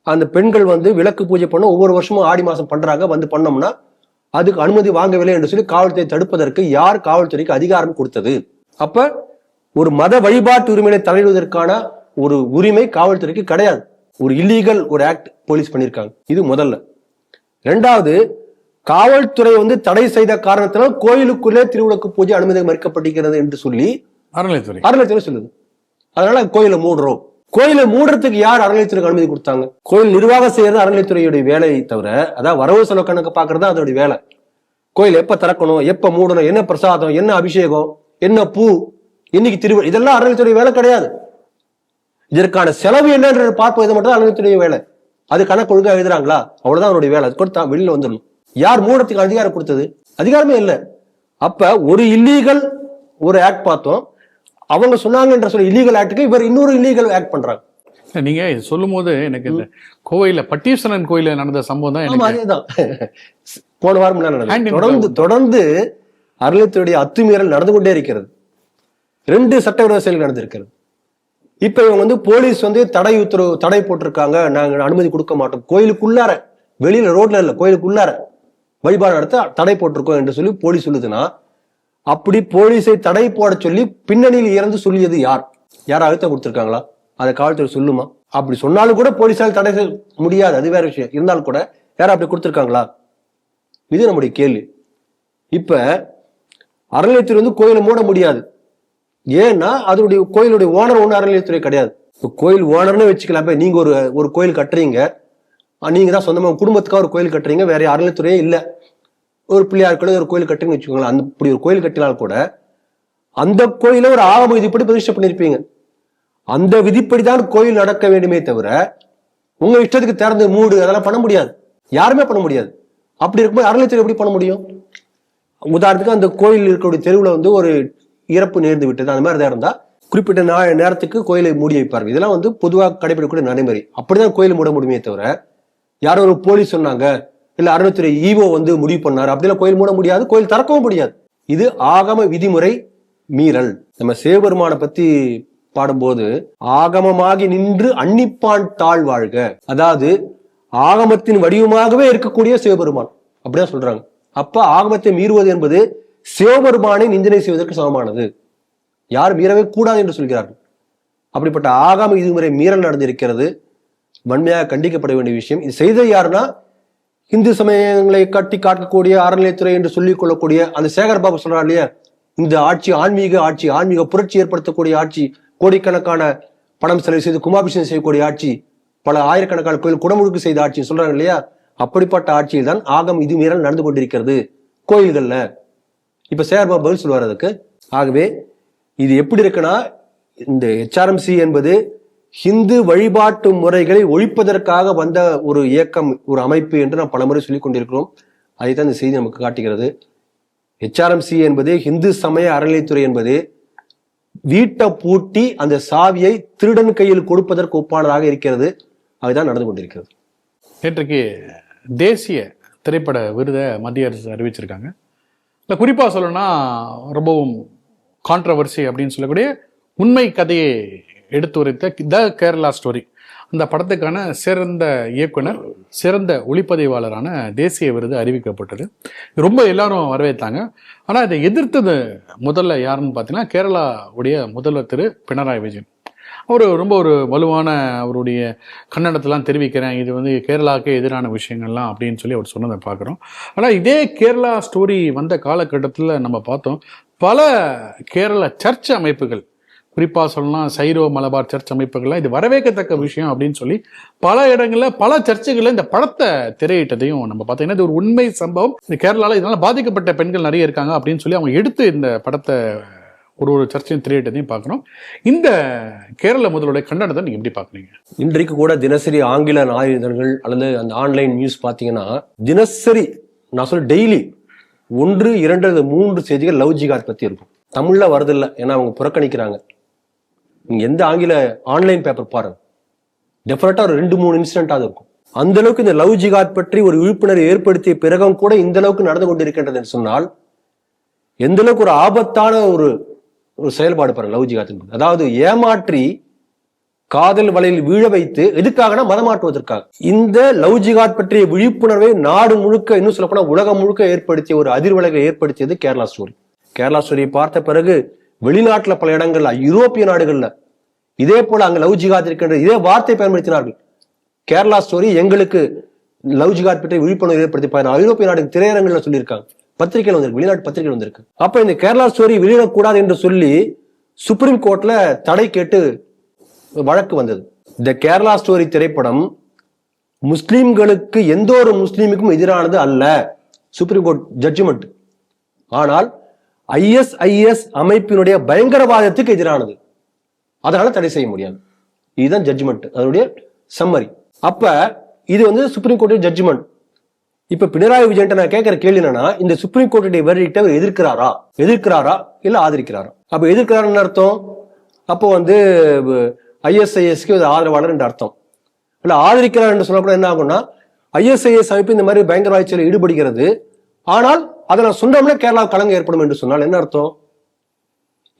அந்த பெண்கள் வந்து விளக்கு பூஜை பண்ண ஒவ்வொரு வருஷமும் ஆடி மாசம் பண்றாங்க, வந்து பண்ணோம்னா அதுக்கு அனுமதி வாங்கவில்லை என்று சொல்லி காவல்துறை தடுப்பதற்கு யார் காவல்துறைக்கு அதிகாரம் கொடுத்தது? அப்ப ஒரு மத வழிபாட்டு உரிமையை தலையிடுவதற்கான ஒரு உரிமை காவல்துறைக்கு கிடையாது. ஒரு இல்லீகல் ஒரு ஆக்ட் போலீஸ் பண்ணியிருக்காங்க. இது முதல்ல. இரண்டாவது, காவல்துறை வந்து தடை செய்த காரணத்தினால் கோயிலுக்குள்ளே திருவிளக்கு பூஜை அனுமதி மறுக்கப்பட்டிருக்கிறது என்று சொல்லி அறநிலையத்துறை சொல்லுது. அதனால கோயிலை மூடுறோம். கோயிலை மூடுறதுக்கு யார் அறநிலையத்துறைக்கு அனுமதி கொடுத்தாங்க? கோயில் நிர்வாகம் செய்யறது அறநிலையத்துறையுடைய வேலையை தவிர, அதாவது வரவு செலவு கணக்கு பாக்குறது அதோடைய வேலை. கோயில் எப்ப திறக்கணும், எப்ப மூடணும், என்ன பிரசாதம், என்ன அபிஷேகம், என்ன பூ, இன்னைக்கு திருவிழா, இதெல்லாம் அறநிலையத்துறை வேலை கிடையாது. இதற்கான செலவு என்னன்ற பார்ப்பது மட்டும் அறநிலையத்துறை வேலை. அது கணக்கு ஒழுங்கா எழுதுறாங்களா, அவ்வளவுதான் அவருடைய வேலை. அது கொடுத்தா வெளியில வந்துடணும். யார் மூடத்துக்கு அதிகாரம் கொடுத்தது? அதிகாரமே இல்லை. அப்ப ஒரு இல்லீகல் ஒரு ஆக்ட் பார்த்தோம், அவங்க சொன்னாங்கன்ற சொல்லி இல்லீகல் ஆக்டுக்கு இவர் இன்னொரு இல்லீகல் ஆக்ட் பண்றாங்க. நீங்க சொல்லும் போது எனக்கு இந்த கோயில பட்டீஸ்வரன் கோயில நடந்த சம்பவம் தான். அதேதான் போன வாரம் தொடர்ந்து அறநிலையத்துறையுடைய அத்துமீறல் நடந்து கொண்டே இருக்கிறது. 2 சட்டவிரோத செயல்கள் நடந்திருக்கிறது. இப்ப இவங்க வந்து போலீஸ் வந்து தடை போட்டிருக்காங்க, நாங்க அனுமதி கொடுக்க மாட்டோம், கோயிலுக்குள்ளார, வெளியில ரோட்ல இல்ல, கோயிலுக்குள்ளார வழிபாடு நடத்த தடை போட்டிருக்கோம் என்று சொல்லி போலீஸ் சொல்லுதுன்னா, அப்படி போலீஸை தடை போட சொல்லி பின்னணியில் இறந்து சொல்லியது யார்? யாரும் அழுத்தம் கொடுத்திருக்காங்களா? அதை காவல்துறை சொல்லுமா? அப்படி சொன்னாலும் கூட போலீஸால் தடை செய்ய முடியாது, அது வேற விஷயம். இருந்தாலும் கூட யாரும் அப்படி கொடுத்திருக்காங்களா? இது நம்முடைய கேள்வி. இப்ப அறநிலையத்துறை வந்து கோயிலை மூட முடியாது. ஏன்னா அதனுடைய கோயிலுடைய ஓனர் ஒண்ணு அறநிலையத்துறை கிடையாது. கோயில் ஓனர்னு வச்சுக்கலாம். நீங்க ஒரு கோயில் கட்டுறீங்க, நீங்க தான் சொந்தமா குடும்பத்துக்காக ஒரு கோயில் கட்டுறீங்க, வேற அறநிலையத்துறையே இல்லை. ஒரு பிள்ளையார் கூட ஒரு கோயில் கட்டுறீங்கன்னு வச்சுக்கோங்களேன். அந்த இப்படி ஒரு கோயில் கட்டினால் கூட அந்த கோயில ஒரு ஆகம விதிப்படி பிரதிஷ்டை பண்ணிருப்பீங்க. அந்த விதிப்படிதான் கோயில் நடக்க வேண்டுமே தவிர உங்க இஷ்டத்துக்கு திறந்து மூடு அதெல்லாம் பண்ண முடியாது, யாருமே பண்ண முடியாது. அப்படி இருக்கும்போது அறநிலையத்துறை எப்படி பண்ண முடியும்? உதாரணத்துக்கு அந்த கோயில் இருக்கக்கூடிய தெருவுல வந்து ஒரு இறப்பு நேர்ந்து விட்டது, அந்த மாதிரி தான் இருந்தா குறிப்பிட்ட நேரத்துக்கு கோயிலை மூடி வைப்பார்கள். இதெல்லாம் வந்து பொதுவாக கடைபிடிக்கக்கூடிய நடைமுறை. அப்படிதான் கோயில் மூட முடியுமே தவிர யாரோ ஒரு போலீஸ் சொன்னாங்க, இல்ல அறநிலையத்துறை ஈவோ வந்து முடிவு பண்ணாரு, அப்படிலாம் கோயில் மூட முடியாது, கோயில் திறக்கவும் முடியாது. இது ஆகம விதிமுறை மீறல். நம்ம சிவபெருமானை பத்தி பாடும்போது ஆகமமாகி நின்று அன்னிப்பான் தாழ் வாழ்க, அதாவது ஆகமத்தின் வடிவமாகவே இருக்கக்கூடிய சிவபெருமான் அப்படிதான் சொல்றாங்க. அப்ப ஆகமத்தை மீறுவது என்பது சிவபெருமானை நிந்தனை செய்வதற்கு சமமானது. யார் மீறவே கூடாது என்று சொல்கிறார்கள். அப்படிப்பட்ட ஆகம விதிமுறை மீறல் நடந்திருக்கிறது, வன்மையாக கண்டிக்கப்பட வேண்டிய விஷயம். இது செய்த யாருன்னா இந்து சமயங்களை கட்டி காட்டக்கூடிய அறநிலையத்துறை என்று சொல்லிக் கொள்ளக்கூடிய அந்த சேகர் பாபு சொல்றாரு இல்லையா, இந்த ஆட்சி ஆன்மீக புரட்சி ஏற்படுத்தக்கூடிய ஆட்சி, கோடிக்கணக்கான பணம் செலவு செய்து கும்பாபிஷேகம் செய்யக்கூடிய ஆட்சி, பல ஆயிரக்கணக்கான கோயில் குடமுழுக்கு செய்த ஆட்சி சொல்றாங்க இல்லையா, அப்படிப்பட்ட ஆட்சியில் தான் ஆகம் விதிமீறல் நடந்து கொண்டிருக்கிறது கோயில்கள்ல. இப்ப சேகர் பாபு பதில் சொல்லுவார் அதுக்கு. ஆகவே இது எப்படி இருக்குன்னா, இந்த HRMC என்பது ஹிந்து வழிபாட்டு முறைகளை ஒழிப்பதற்காக வந்த ஒரு இயக்கம், ஒரு அமைப்பு என்று நாம் பலமுறை சொல்லிக் கொண்டிருக்கிறோம். அதைத்தான் இந்த செய்தி நமக்கு காட்டுகிறது. HRMC என்பது இந்து சமய அறநிலைத்துறை என்பது வீட்டை பூட்டி அந்த சாவியை திருடன் கையில் கொடுப்பதற்கு ஒப்பானதாக இருக்கிறது. அதுதான் நடந்து கொண்டிருக்கிறது. நேற்றைக்கு தேசிய திரைப்பட விருதை மத்திய அரசு அறிவிச்சிருக்காங்க. இல்லை, குறிப்பாக சொல்லணும்னா ரொம்பவும் கான்ட்ரவர்சி அப்படின்னு சொல்லக்கூடிய உண்மை கதையை எடுத்துரைத்த த கேரளா ஸ்டோரி, அந்த படத்துக்கான சிறந்த இயக்குனர், சிறந்த ஒளிப்பதிவாளரான தேசிய விருது அறிவிக்கப்பட்டது. ரொம்ப எல்லாரும் வரவேற்றாங்க. ஆனால் இதை எதிர்த்தது முதல்ல யாருன்னு பார்த்தீங்கன்னா கேரளாவுடைய முதல்வர் திரு பினராயி விஜயன். அவர் ரொம்ப ஒரு வலுவான அவருடைய கன்னடத்தெல்லாம் தெரிவிக்கிறேன், இது வந்து கேரளாவுக்கு எதிரான விஷயங்கள்லாம் அப்படின்னு சொல்லி அவர் சொன்னதை பார்க்குறோம். ஆனால் இதே கேரளா ஸ்டோரி வந்த காலகட்டத்தில் நம்ம பார்த்தோம், பல கேரள சர்ச் அமைப்புகள், குறிப்பாக சொல்லலாம் சைரோ மலபார் சர்ச் அமைப்புகள்லாம் இது வரவேற்கத்தக்க விஷயம் அப்படின்னு சொல்லி பல இடங்களில் பல சர்ச்சுகளில் இந்த படத்தை திரையிட்டதையும் நம்ம பார்த்தீங்கன்னா இது ஒரு உண்மை சம்பவம். இந்த கேரளாவில் இதனால் பாதிக்கப்பட்ட பெண்கள் நிறைய இருக்காங்க அப்படின்னு சொல்லி அவங்க எடுத்து இந்த படத்தை ஒரு சர்ச்சையும் திரையிட்டதையும் பார்க்குறோம். இந்த கேரள முதல்வருடைய கண்டனத்தை நீங்கள் எப்படி பார்க்குறீங்க? இன்றைக்கு கூட தினசரி ஆங்கில நாளிதழ்கள் அல்லது அந்த ஆன்லைன் நியூஸ் பார்த்தீங்கன்னா தினசரி, நான் சொல்ல டெய்லி 1, 2, 3 செய்திகள் லவ் ஜிகாத் பற்றி இருக்கும். தமிழில் வரதில்லை, ஏன்னா அவங்க புறக்கணிக்கிறாங்க. நீங்க எந்த ஆங்கில ஆன்லைன் பேப்பர் பாருங்க, டெஃபினட்டா ஒரு 2-3 இன்சிடென்டாவது இருக்கும். அந்த அளவுக்கு இந்த லவ் ஜிகாத் பற்றி ஒரு விழிப்புணர்வு ஏற்படுத்திய பிறகும் கூட இந்த அளவுக்கு நடந்து கொண்டிருக்கின்றது என்று சொன்னால் எந்த அளவுக்கு ஒரு ஆபத்தான ஒரு செயல்பாடு பாருங்க லவ் ஜிகாத் என்பது. அதாவது ஏமாற்றி காதல் வலையில் வீழ வைத்து, எதுக்காகனா மதம் மாற்றுவதற்காக. இந்த லவ் ஜிகாத் பற்றிய விழிப்புணர்வை நாடு முழுக்க, இன்னும் சொல்லப்போனா உலகம் முழுக்க ஏற்படுத்திய ஒரு அதிர்வலைகளை ஏற்படுத்தியது கேரளா ஸ்டோரி. கேரளா ஸ்டோரியை பார்த்த பிறகு வெளிநாட்டுல பல இடங்கள்ல, யூரோப்பிய நாடுகள்ல இதே போல அங்க லவ் ஜிகாத் இருக்கின்ற இதே வார்த்தை பயன்படுத்தினார்கள். கேரளா ஸ்டோரி எங்களுக்கு லவ் ஜிகாத் பற்றி விழிப்புணர்வு ஏற்படுத்தி ஐரோப்பிய நாடுகள் திரையரங்குல சொல்லியிருக்காங்க, பத்திரிகைகள் வந்திருக்கு, வெளிநாட்டு பத்திரிகைகள் வந்திருக்கு. அப்ப இந்த கேரளா ஸ்டோரி வெளியிடக்கூடாது என்று சொல்லி சுப்ரீம் கோர்ட்ல தடை கேட்டு வழக்கு வந்தது. இந்த கேரளா ஸ்டோரி திரைப்படம் முஸ்லிம்களுக்கு, எந்த ஒரு முஸ்லீமுக்கும் எதிரானது அல்ல, சுப்ரீம் கோர்ட் ஜட்ஜ்மெண்ட். ஆனால் ISIS அமைப்பினுடைய பயங்கரவாதத்துக்கு எதிரானது, அதனால தடை செய்ய முடியாது. இதுதான் ஜட்ஜ்மெண்ட், அதனுடைய சம்மரி. அப்ப இது வந்து சுப்ரீம் கோர்ட் ஜட்ஜ்மெண்ட். இப்ப பினராயி விஜயன் நான் கேட்கிற கேள்வி என்னன்னா, இந்த சுப்ரீம் கோர்ட்டுடைய வெர்டிக்டை அவர் எதிர்க்கிறாரா இல்ல ஆதரிக்கிறாரா? அப்ப எதிர்க்கிறாருன்னு அர்த்தம், அப்போ வந்து ISISக்கு ஆதரவாளர் என்று அர்த்தம். இல்ல ஆதரிக்கிறார் என்று சொல்லக்கூட என்ன ஆகும்னா, ISIS அமைப்பு இந்த மாதிரி பயங்கரவாத செயலில் ஈடுபடுகிறது, ஆனால் அதை நான் சொன்னோம்னா கேரளா கலங்க ஏற்படும் என்று சொன்னால் என்ன அர்த்தம்?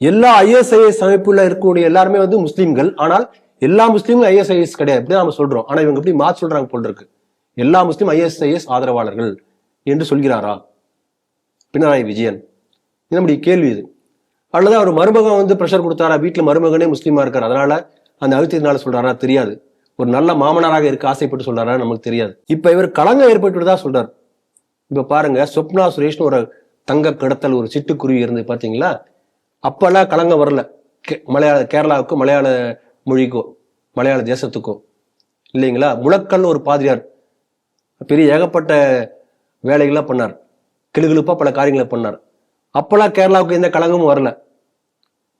எல்லா ISIS அமைப்புல இருக்கக்கூடிய எல்லாருமே வந்து முஸ்லீம்கள், ஆனால் எல்லா முஸ்லீம்களும் ISIS கிடையாது, இப்படி நாம சொல்றோம். ஆனா இவங்க எப்படி மாற்றி சொல்றாங்க போல் இருக்கு, எல்லா முஸ்லீம் ISIS ஆதரவாளர்கள் என்று சொல்கிறாரா பினராயி விஜயன்? நம்முடைய கேள்வி இது. அல்லது அவர் மருமகன் வந்து பிரஷர் கொடுத்தாரா, வீட்டுல மருமகனே முஸ்லீமா இருக்காரு, அதனால அந்த அழுத்தத்தினால சொல்றாரா தெரியாது. ஒரு நல்ல மாமனாராக இருக்க ஆசைப்பட்டு சொல்றாரா நமக்கு தெரியாது. இப்ப இவர் கலங்க ஏற்பட்டுதான் சொல்றாரு. இப்ப பாருங்க, சொப்னா சுரேஷ்னு ஒரு தங்க கடத்தல் ஒரு சிட்டுக்குருவி இருந்து பாத்தீங்களா, அப்பெல்லாம் கலங்க வரல கேரளாவுக்கும் மலையாள மொழிக்கோ மலையாள தேசத்துக்கோ, இல்லைங்களா? முழக்கல்னு ஒரு பாதிரியார் பெரிய ஏகப்பட்ட வேலைகள்லாம் பண்ணார், கிளுகிழுப்பா பல காரியங்களை பண்ணார். அப்பெல்லாம் கேரளாவுக்கு எந்த கலங்கமும் வரல.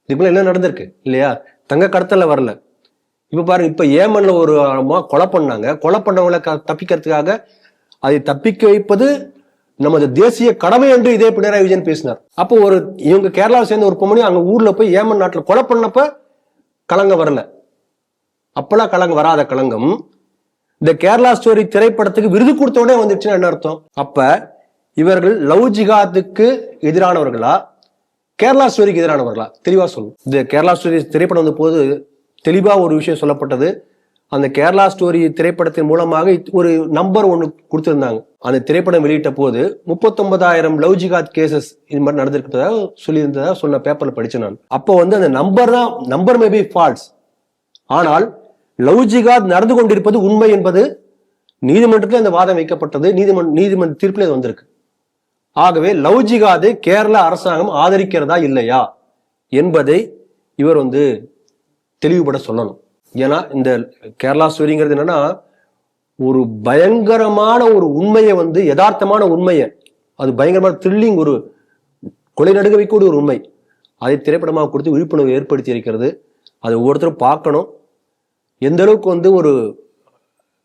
இதுக்குள்ள என்ன நடந்திருக்கு இல்லையா? தங்க கடத்தல வரல. இப்ப பாருங்க, இப்ப ஏமன்ல ஒரு கொலை பண்ணாங்க, கொலை பண்ணவங்களை தப்பிக்கிறதுக்காக அதை தப்பிக்க வைப்பது நமது தேசிய கடமை என்று இதே பினராயி விஜயன் பேசினார். அப்போ இவங்க கேரளாவை சேர்ந்த ஒரு பொம்மணி அங்க ஊர்ல போய் ஏமன் நாட்டுல கொலை பண்ணப்ப கலங்க வரல. அப்பெல்லாம் கலங்க வராத கலங்கம் இந்த கேரளா ஸ்டோரி திரைப்படத்துக்கு விருது கொடுத்தோடனே வந்துச்சுன்னா என்ன அர்த்தம்? அப்ப இவர்கள் லவ் ஜிகாத்துக்கு எதிரானவர்களா, கேரளா ஸ்டோரிக்கு எதிரானவர்களா? தெளிவா சொல்லணும். இந்த கேரளா ஸ்டோரி திரைப்படம் வந்த போது தெளிவா ஒரு விஷயம் சொல்லப்பட்டது. அந்த கேரளா ஸ்டோரி திரைப்படத்தின் மூலமாக ஒரு நம்பர் ஒண்ணு கொடுத்திருந்தாங்க. அந்த திரைப்படம் வெளியிட்ட போது 39,000 லவ் ஜிகாத் கேசஸ் இது மாதிரி நடந்திருக்கிறதா சொல்லியிருந்ததா சொன்ன பேப்பர்ல படிச்சேன் நான். அப்போ வந்து அந்த நம்பர் மே பி ஃபால்ஸ், ஆனால் லவ் ஜிகாத் நடந்து கொண்டிருப்பது உண்மை என்பது நீதிமன்றத்தில் அந்த வாதம் வைக்கப்பட்டது. நீதிமன்ற தீர்ப்பில் இது வந்திருக்கு. ஆகவே லவ் ஜிகாதை கேரள அரசாங்கம் ஆதரிக்கிறதா இல்லையா என்பதை இவர் வந்து தெளிவுபட சொல்லணும். ஏன்னா இந்த கேரளா ஸ்டோரிங்கிறது என்னன்னா, ஒரு பயங்கரமான ஒரு உண்மையை வந்து, யதார்த்தமான உண்மையை, அது பயங்கரமான த்ரில்லிங், ஒரு கொலை நடுங்க வைக்கக்கூடிய ஒரு உண்மை, அதை திரைப்படமாக கொடுத்து விழிப்புணர்வு ஏற்படுத்தி இருக்கிறது. அதை ஒவ்வொருத்தரும் பார்க்கணும். எந்த அளவுக்கு வந்து ஒரு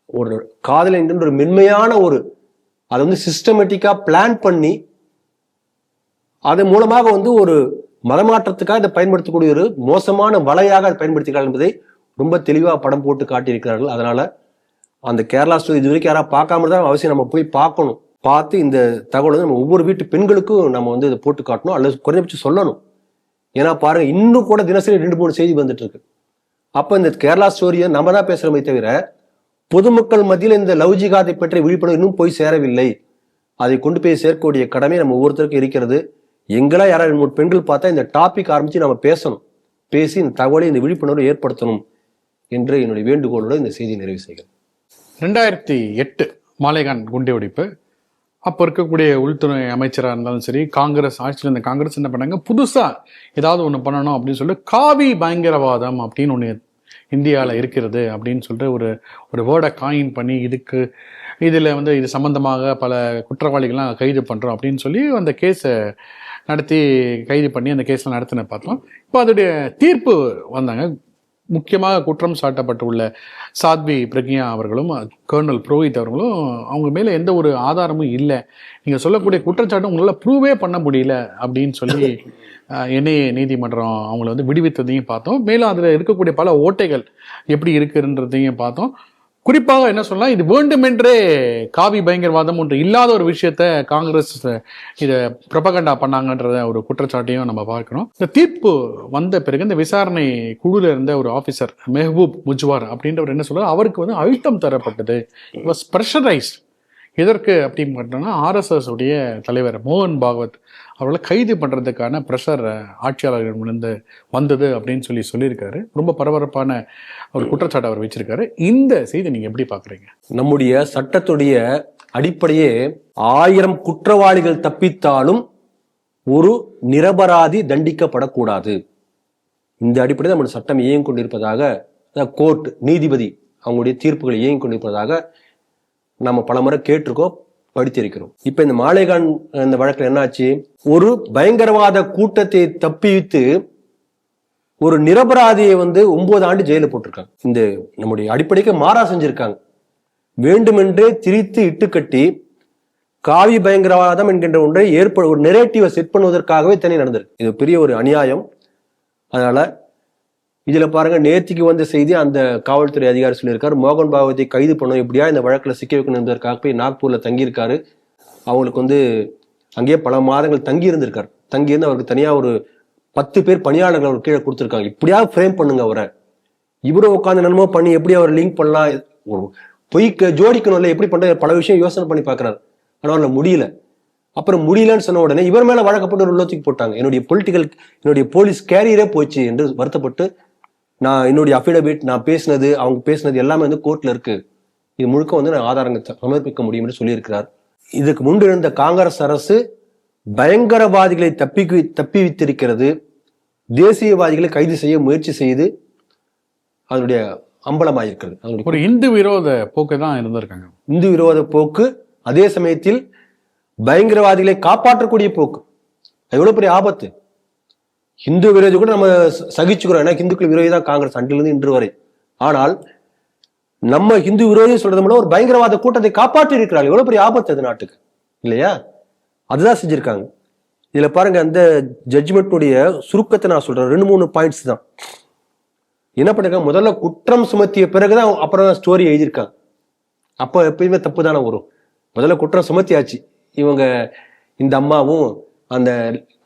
ஒரு காதல் என்கின்ற ஒரு மென்மையான அதை வந்து சிஸ்டமேட்டிக்கா பிளான் பண்ணி அதன் மூலமாக வந்து ஒரு மதமாற்றத்துக்காக இதை பயன்படுத்தக்கூடிய ஒரு மோசமான வலையாக அதை பயன்படுத்துகிறார்கள் என்பதை ரொம்ப தெளிவா படம் போட்டு காட்டியிருக்கிறார்கள். அதனால அந்த கேரளா ஸ்டோரி இது வரைக்கும் யாராவது பார்க்காம தான் அவசியம் நம்ம போய் பார்க்கணும். பார்த்து இந்த தகவல் வந்து நம்ம ஒவ்வொரு வீட்டு பெண்களுக்கும் நம்ம வந்து இதை போட்டு காட்டணும், அல்லது குறைஞ்சபட்சம் சொல்லணும். ஏன்னா பாருங்க, இன்னும் கூட தினசரி 2-3 செய்தி வந்துட்டு இருக்கு. அப்ப இந்த கேரளா ஸ்டோரியை நம்ம தான் பேசுறோமே தவிர பொதுமக்கள் மத்தியில் இந்த லவ் ஜிகாதை பற்றிய விழிப்புணர்வு இன்னும் போய் சேரவில்லை. அதை கொண்டு போய் சேர்க்கக்கூடிய கடமை நம்ம ஒவ்வொருத்தருக்கும் இருக்கிறது. எங்களா யாராவது 2-3 பெண்கள் பார்த்தா இந்த டாபிக் ஆரம்பிச்சு நம்ம பேசணும், பேசி இந்த தகவலை இந்த விழிப்புணர்வை ஏற்படுத்தணும் என்று என்னுடைய வேண்டுகோளோடு இந்த செய்தியை நிறைவு செய்கிறேன். 2008 மாலேகான் குண்டுவெடிப்பு. அப்போ இருக்கக்கூடிய உள்துறை அமைச்சராக இருந்தாலும் சரி, காங்கிரஸ் ஆட்சியில் இருந்த காங்கிரஸ் என்ன பண்ணாங்க, புதுசா ஏதாவது ஒன்று பண்ணணும் அப்படின்னு சொல்லிட்டு காவி பயங்கரவாதம் அப்படின்னு ஒன்று இந்தியாவில் இருக்கிறது அப்படின்னு சொல்லிட்டு ஒரு வேர்டை காயின் பண்ணி இதில் வந்து இது சம்பந்தமாக பல குற்றவாளிகள்லாம் கைது பண்ணுறோம் அப்படின்னு சொல்லி அந்த கேஸை நடத்தி கைது பண்ணி அந்த கேஸில் நடத்தின பார்த்தோம். இப்போ அதோடைய தீர்ப்பு வந்தாங்க. முக்கியமாக குற்றம் சாட்டப்பட்டுள்ள சாத்வி பிரக்யா அவர்களும் கர்னல் புரோஹித் அவர்களும் அவங்க மேலே எந்த ஒரு ஆதாரமும் இல்லை, நீங்கள் சொல்லக்கூடிய குற்றச்சாட்டு உங்களால் ப்ரூவே பண்ண முடியல அப்படின்னு சொல்லி என்ஐஏ நீதிமன்றம் அவங்கள வந்து விடுவித்ததையும் பார்த்தோம். மேலும் அதில் இருக்கக்கூடிய பல ஓட்டைகள் எப்படி இருக்குன்றதையும் பார்த்தோம். குறிப்பாக என்ன சொல்லலாம், இது வேண்டுமென்றே காவி பயங்கரவாதம் ஒன்று இல்லாத ஒரு விஷயத்த காங்கிரஸ் இதை ப்ரொபகண்டா பண்ணாங்கன்றத ஒரு குற்றச்சாட்டையும் நம்ம பார்க்கணும். இந்த தீர்ப்பு வந்த பிறகு இந்த விசாரணை குழுல இருந்த ஒரு ஆஃபீஸர் மெஹபூப் முஜ்வார் அப்படின்றவர் என்ன சொல்றாரு, அவருக்கு வந்து அழுத்தம் தரப்பட்டது, வாஸ் ப்ரெஷரைஸ்ட். எதற்கு அப்படின்னு பார்த்தோம்னா, RSS உடைய தலைவர் மோகன் பாகவத் அவர்களை கைது பண்ணுறதுக்கான ப்ரெஷர் ஆட்சியாளர்களிடமிருந்து வந்தது அப்படின்னு சொல்லியிருக்காரு. ரொம்ப பரபரப்பான ஒரு குற்றச்சாட்டு அவர் வச்சிருக்காரு. இந்த செய்தி நீங்க எப்படி பாக்குறீங்க? நம்முடைய சட்டத்துடைய அடிப்படையே 1000 குற்றவாளிகள் தப்பித்தாலும் ஒரு நிரபராதி தண்டிக்கப்படக்கூடாது. இந்த அடிப்படையில் நம்முடைய சட்டம் இயங்கிக் கொண்டிருப்பதாக கோர்ட் நீதிபதி அவங்களுடைய தீர்ப்புகளை இயங்கிக் கொண்டிருப்பதாக நம்ம பல முறை கேட்டிருக்கோம், படித்திருக்கிறோம். இப்ப இந்த மாலேகான் இந்த வழக்கில் என்னாச்சு, ஒரு பயங்கரவாத கூட்டத்தை தப்பிவித்து ஒரு நிரபராதியை வந்து 9 ஆண்டு ஜெயில போட்டிருக்காங்க. இந்த நம்முடைய அடிப்படைக்கு மாறா செஞ்சிருக்காங்க. வேண்டுமென்றே திரித்து இட்டுக்கட்டி காவி பயங்கரவாதம் என்கின்ற ஒன்றை ஒரு நெரேட்டிவை செட் பண்ணுவதற்காகவே தனி நடந்திருக்கு. இது பெரிய ஒரு அநியாயம். அதனால இதுல பாருங்க, நேத்திக்கு வந்த செய்தி அந்த காவல்துறை அதிகாரி சொல்லியிருக்காரு, மோகன் பாகவத்தை கைது பண்ணணும், எப்படியா இந்த வழக்குல சிக்க வைக்கணும் என்பதற்காக போய் நாக்பூர்ல தங்கியிருக்காரு. அவங்களுக்கு வந்து அங்கேயே பல மாதங்கள் தங்கி இருந்திருக்காரு. தங்கியிருந்து அவருக்கு தனியா ஒரு 10 பேர் பணியாளர்கள் அவர் கீழே கொடுத்துருக்காங்க. இப்படியாவது ஃப்ரேம் பண்ணுங்க அவரை, இவரை உட்காந்து என்னமோ பண்ணி எப்படி அவர் லிங்க் பண்ணலாம், பொய் ஜோடிக்கணும்ல, எப்படி பண்ற பல விஷயம் யோசனை பண்ணி பாக்குறாரு. ஆனா அவர்ல முடியல. அப்புறம் முடியலன்னு சொன்ன உடனே இவர் மேல வழக்கப்பட்டு ஒரு உள்ளத்துக்கு போட்டாங்க. என்னுடைய போலீஸ் கேரியரே போச்சு என்று வருத்தப்பட்டு, நான் என்னுடைய அஃபிடவிட், நான் பேசினது, அவங்க பேசினது எல்லாமே வந்து கோர்ட்ல இருக்கு, இது முழுக்க வந்து நான் ஆதாரங்கள் சமர்ப்பிக்க முடியும் என்று சொல்லியிருக்கிறார். இதுக்கு முன்பு இருந்த காங்கிரஸ் அரசு பயங்கரவாதிகளை தப்பி வைத்திருக்கிறது, தேசியவாதிகளை கைது செய்ய முயற்சி செய்து அதனுடைய அம்பலமாயிருக்கிறது. ஒரு இந்து விரோத போக்கு தான் இருந்திருக்காங்க. இந்து விரோத போக்கு, அதே சமயத்தில் பயங்கரவாதிகளை காப்பாற்றக்கூடிய போக்கு. எவ்வளவு பெரிய ஆபத்து. இந்து விரோதி கூட நம்ம சகிச்சுக்கிறோம், ஏன்னா இந்துக்கள் விரோதி தான் காங்கிரஸ் அன்றிலிருந்து இன்று வரை. ஆனால் நம்ம இந்து விரோதி சொல்றது மூலம் ஒரு பயங்கரவாத கூட்டத்தை காப்பாற்றி இருக்கிறார்கள். எவ்வளவு பெரிய ஆபத்து அது நாட்டுக்கு, இல்லையா? அதுதான் செஞ்சிருக்காங்க. இதுல பாருங்க, அந்த ஜட்ஜ்மெண்ட்டுடைய சுருக்கத்தை நான் சொல்றேன், 2-3 பாயிண்ட்ஸ் தான். என்ன பண்ணிருக்காங்க, முதல்ல குற்றம் சுமத்திய பிறகுதான் அப்புறம் ஸ்டோரி எழுதியிருக்காங்க. அப்ப எப்பயுமே தப்பு தானே வரும். முதல்ல குற்றம் சுமத்தியாச்சு, இவங்க இந்த அம்மாவும் அந்த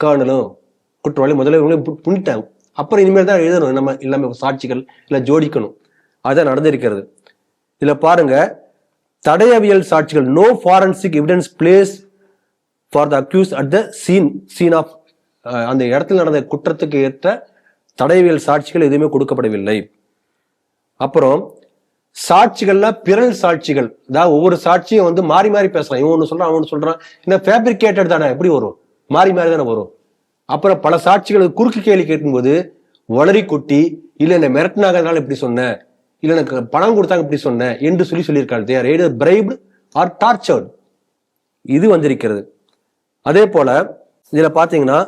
கர்னலும் குற்றவாளி முதல்ல இவங்களே புண்ணிட்டாங்க. அப்புறம் இனிமேல் தான் எழுதணும், நம்ம எல்லாமே சாட்சிகள் இல்லை ஜோடிக்கணும். அதுதான் நடந்திருக்கிறது. இதுல பாருங்க, தடயவியல் சாட்சிகள், no forensic evidence place for the accused at the scene of, அந்த இடத்துல நடந்த குற்றத்துக்கு ஏற்ற தடயவியல் சாட்சிகள் எதுவுமே கொடுக்கப்படவில்லை. அப்புறம் சாட்சிகள்ல பிறல் சாட்சிகள், அதாவது ஒவ்வொரு சாட்சியும் வந்து மாறி மாறி பேசலாம். இவன் ஒன்று சொல்றான், அவன் ஒன்று சொல்றான். இந்த ஃபேப்ரிகேட்டட் தானே, எப்படி வரும், மாறி மாறி தானே வரும். அப்புறம் பல சாட்சிகளுக்கு குறுக்கு கேள்வி கேட்கும்போது வளரி கொட்டி, இல்லை என்ன மிரட்டினாங்கனால இப்படி சொன்னேன், இல்லை எனக்கு பணம் கொடுத்தாங்க இப்படி சொன்னேன் என்று சொல்லியிருக்காங்க. They are either bribed or tortured. இது வந்திருக்கிறது. அதே போல இதுல பாத்தீங்கன்னா,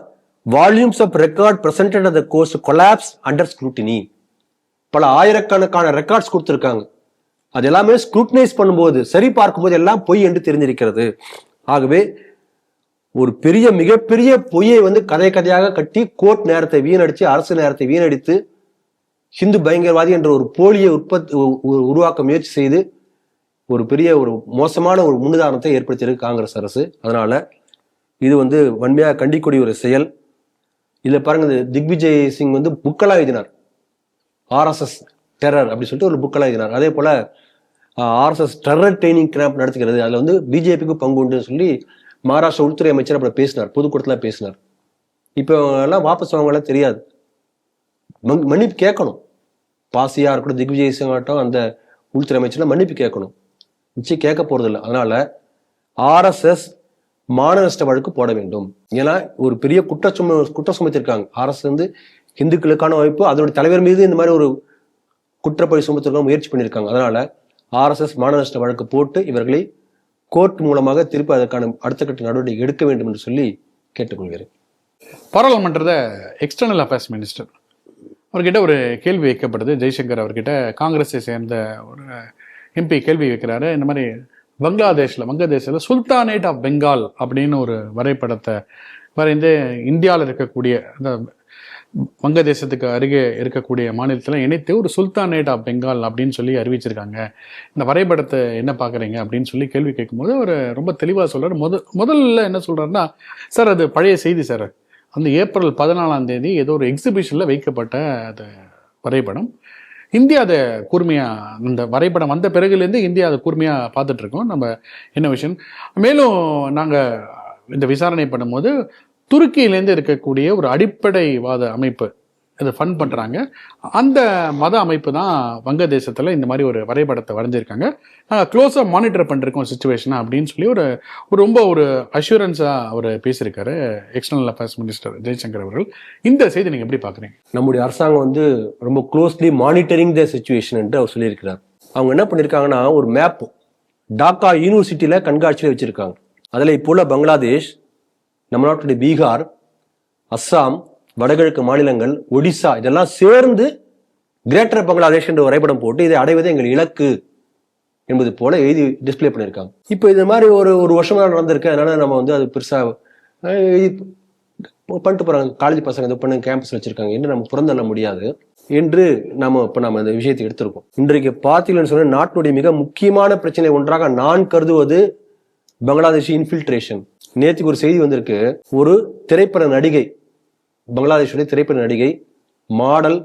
volumes of record presented at the court collapse under scrutiny. பல ஆயிரக்கணக்கான ரெக்கார்ட்ஸ் கொடுத்திருக்காங்க. அது எல்லாமே ஸ்க்ரூட்டனைஸ் பண்ணும்போது, சரி பார்க்கும்போது எல்லாம் பொய் என்று தெரிஞ்சிருக்கிறது. ஆகவே ஒரு மிகப்பெரிய பொய்யை வந்து கதையாக கட்டி கோர்ட் நேரத்தை வீணடிச்சு, அரசு நேரத்தை வீணடித்து, ஹிந்து பயங்கரவாதி என்ற ஒரு போலியை உருவாக்க முயற்சி செய்து ஒரு மோசமான ஒரு முன்னுதாரணத்தை ஏற்படுத்தியிருக்கு காங்கிரஸ் அரசு. அதனால இது வந்து வன்மையாக கண்டிக்கூடிய ஒரு செயல். இதுல பாருங்க, திக்விஜய் சிங் வந்து புக்கெல்லாம் எழுதினார், ஆர்எஸ்எஸ் டெரர் அப்படி சொல்லிட்டு ஒரு புக்கெல்லாம் எழுதினார். அதே போல ஆர்எஸ்எஸ் டெரர் ட்ரைனிங் கேம்ப் நடத்துகிறது, அதுல வந்து பிஜேபிக்கு பங்கு உண்டுன்னு சொல்லி மகாராஷ்டிரா உள்துறை அமைச்சர் அப்படி பேசினார், பொதுக்கூட்டத்தில் பேசினார். இப்போ எல்லாம் வாபஸ் வாங்கலாம் தெரியாது, மன்னிப்பு கேட்கணும். பாசியா இருக்கட்டும், திக்விஜய் சிங் ஆகட்டும், அந்த உள்துறை அமைச்சர்லாம் மன்னிப்பு கேட்கணும். நிச்சயம் கேட்க போறது இல்லை. அதனால ஆர்எஸ்எஸ் மான நஷ்ட வழக்கு போட வேண்டும். ஏன்னா ஒரு பெரிய குற்றம் சுமத்திருக்காங்க. ஆர்எஸ்எஸ் வந்து இந்துக்களுக்கான அமைப்பு, அதனுடைய தலைவர் மீது இந்த மாதிரி ஒரு குற்றப்பழி சுமத்திருக்க முயற்சி பண்ணியிருக்காங்க. அதனால ஆர்எஸ்எஸ் மான நஷ்ட வழக்கு போட்டு இவர்களை கோர்ட் மூலமாக திருப்பி அதற்கான அடுத்த கட்ட நடவடிக்கை எடுக்க வேண்டும் என்று சொல்லி கேட்டுக்கொள்கிறேன். பாராளுமன்றத எக்ஸ்டர்னல் அஃபேர்ஸ் மினிஸ்டர் அவர்கிட்ட ஒரு கேள்வி வைக்கப்படுது. ஜெய்சங்கர் அவர்கிட்ட காங்கிரஸை சேர்ந்த ஒரு எம்பி கேள்வி வைக்கிறாரு. இந்த மாதிரி வங்கதேசில் சுல்தானேட் ஆஃப் பெங்கால் அப்படின்னு ஒரு வரைபடத்தை வரைந்து இந்தியாவில் இருக்கக்கூடிய அந்த வங்கதேசத்துக்கு அருகே இருக்கக்கூடிய மாநிலத்தில் இணைத்து ஒரு சுல்தானேட் ஆஃப் பெங்கால் அப்படின்னு சொல்லி அறிவிச்சிருக்காங்க. இந்த வரைபடத்தை என்ன பார்க்குறீங்க அப்படின்னு சொல்லி கேள்வி கேட்கும்போது அவர் ரொம்ப தெளிவாக சொல்கிறார். முதல்ல என்ன சொல்கிறாருன்னா, சார் அது பழைய செய்தி சார், அந்த ஏப்ரல் 14 ஏதோ ஒரு எக்ஸிபிஷனில் வைக்கப்பட்ட அது வரைபடம். இந்தியா அதை கூர்மையாக, இந்த வரைபடம் வந்த பிறகுலேருந்து இந்தியா அதை கூர்மையாக பார்த்துட்ருக்கோம். நம்ம என்ன விஷயம், மேலும் நாங்கள் இந்த விசாரணை பண்ணும்போது துருக்கியிலேருந்து இருக்கக்கூடிய ஒரு அடிப்படைவாத அமைப்பு இதை ஃபண்ட் பண்ணுறாங்க. அந்த மத அமைப்பு தான் வங்கதேசத்தில் இந்த மாதிரி ஒரு வரைபடத்தை வரைஞ்சிருக்காங்க. நாங்கள் க்ளோஸாக மானிட்டர் பண்ணிருக்கோம் சுச்சுவேஷனை அப்படின்னு சொல்லி ஒரு ரொம்ப அஷூரன்ஸாக அவர் பேசியிருக்காரு எக்ஸ்டர்னல் அஃபேர்ஸ் மினிஸ்டர் ஜெய்சங்கர் அவர்கள். இந்த செய்தி நீங்கள் எப்படி பார்க்குறீங்க? நம்முடைய அரசாங்கம் வந்து ரொம்ப க்ளோஸ்லி மானிட்டரிங் த சிச்சுவேஷன் என்று அவர் சொல்லியிருக்கிறார். அவங்க என்ன பண்ணியிருக்காங்கன்னா, ஒரு மேப் டாக்கா யூனிவர்சிட்டியில் கண்காட்சியில் வச்சுருக்காங்க. அதில் இப்போ உள்ள பங்களாதேஷ், நம்ம நாட்டுடைய பீகார், அஸ்ஸாம், வடகிழக்கு மாநிலங்கள், ஒடிசா இதெல்லாம் சேர்ந்து கிரேட்டர் பங்களாதேஷ் என்ற வரைபடம் போட்டு இதை அடைவதே எங்கள் இலக்கு என்பது போல எழுதி டிஸ்பிளே பண்ணியிருக்காங்க. இப்போ இது மாதிரி ஒரு வருஷமா நடந்திருக்கு. அதனால நம்ம வந்து அது பெருசா பண்ணிட்டு போறாங்க. காலேஜ் பசங்க இது பண்ணி கேம்பஸ் வச்சிருக்காங்க என்று நம்ம புறந்தள்ள முடியாது என்று நம்ம இந்த விஷயத்தை எடுத்திருக்கோம். இன்றைக்கு பார்த்தீங்கன்னு சொன்ன நாட்டினுடைய மிக முக்கியமான பிரச்சனை ஒன்றாக நான் கருதுவது பங்களாதேஷ் இன்ஃபில்ட்ரேஷன். நேற்றுக்கு ஒரு செய்தி வந்திருக்கு, ஒரு திரைப்பட நடிகை, பங்களாதேஷுடைய திரைப்பட நடிகை மாடல்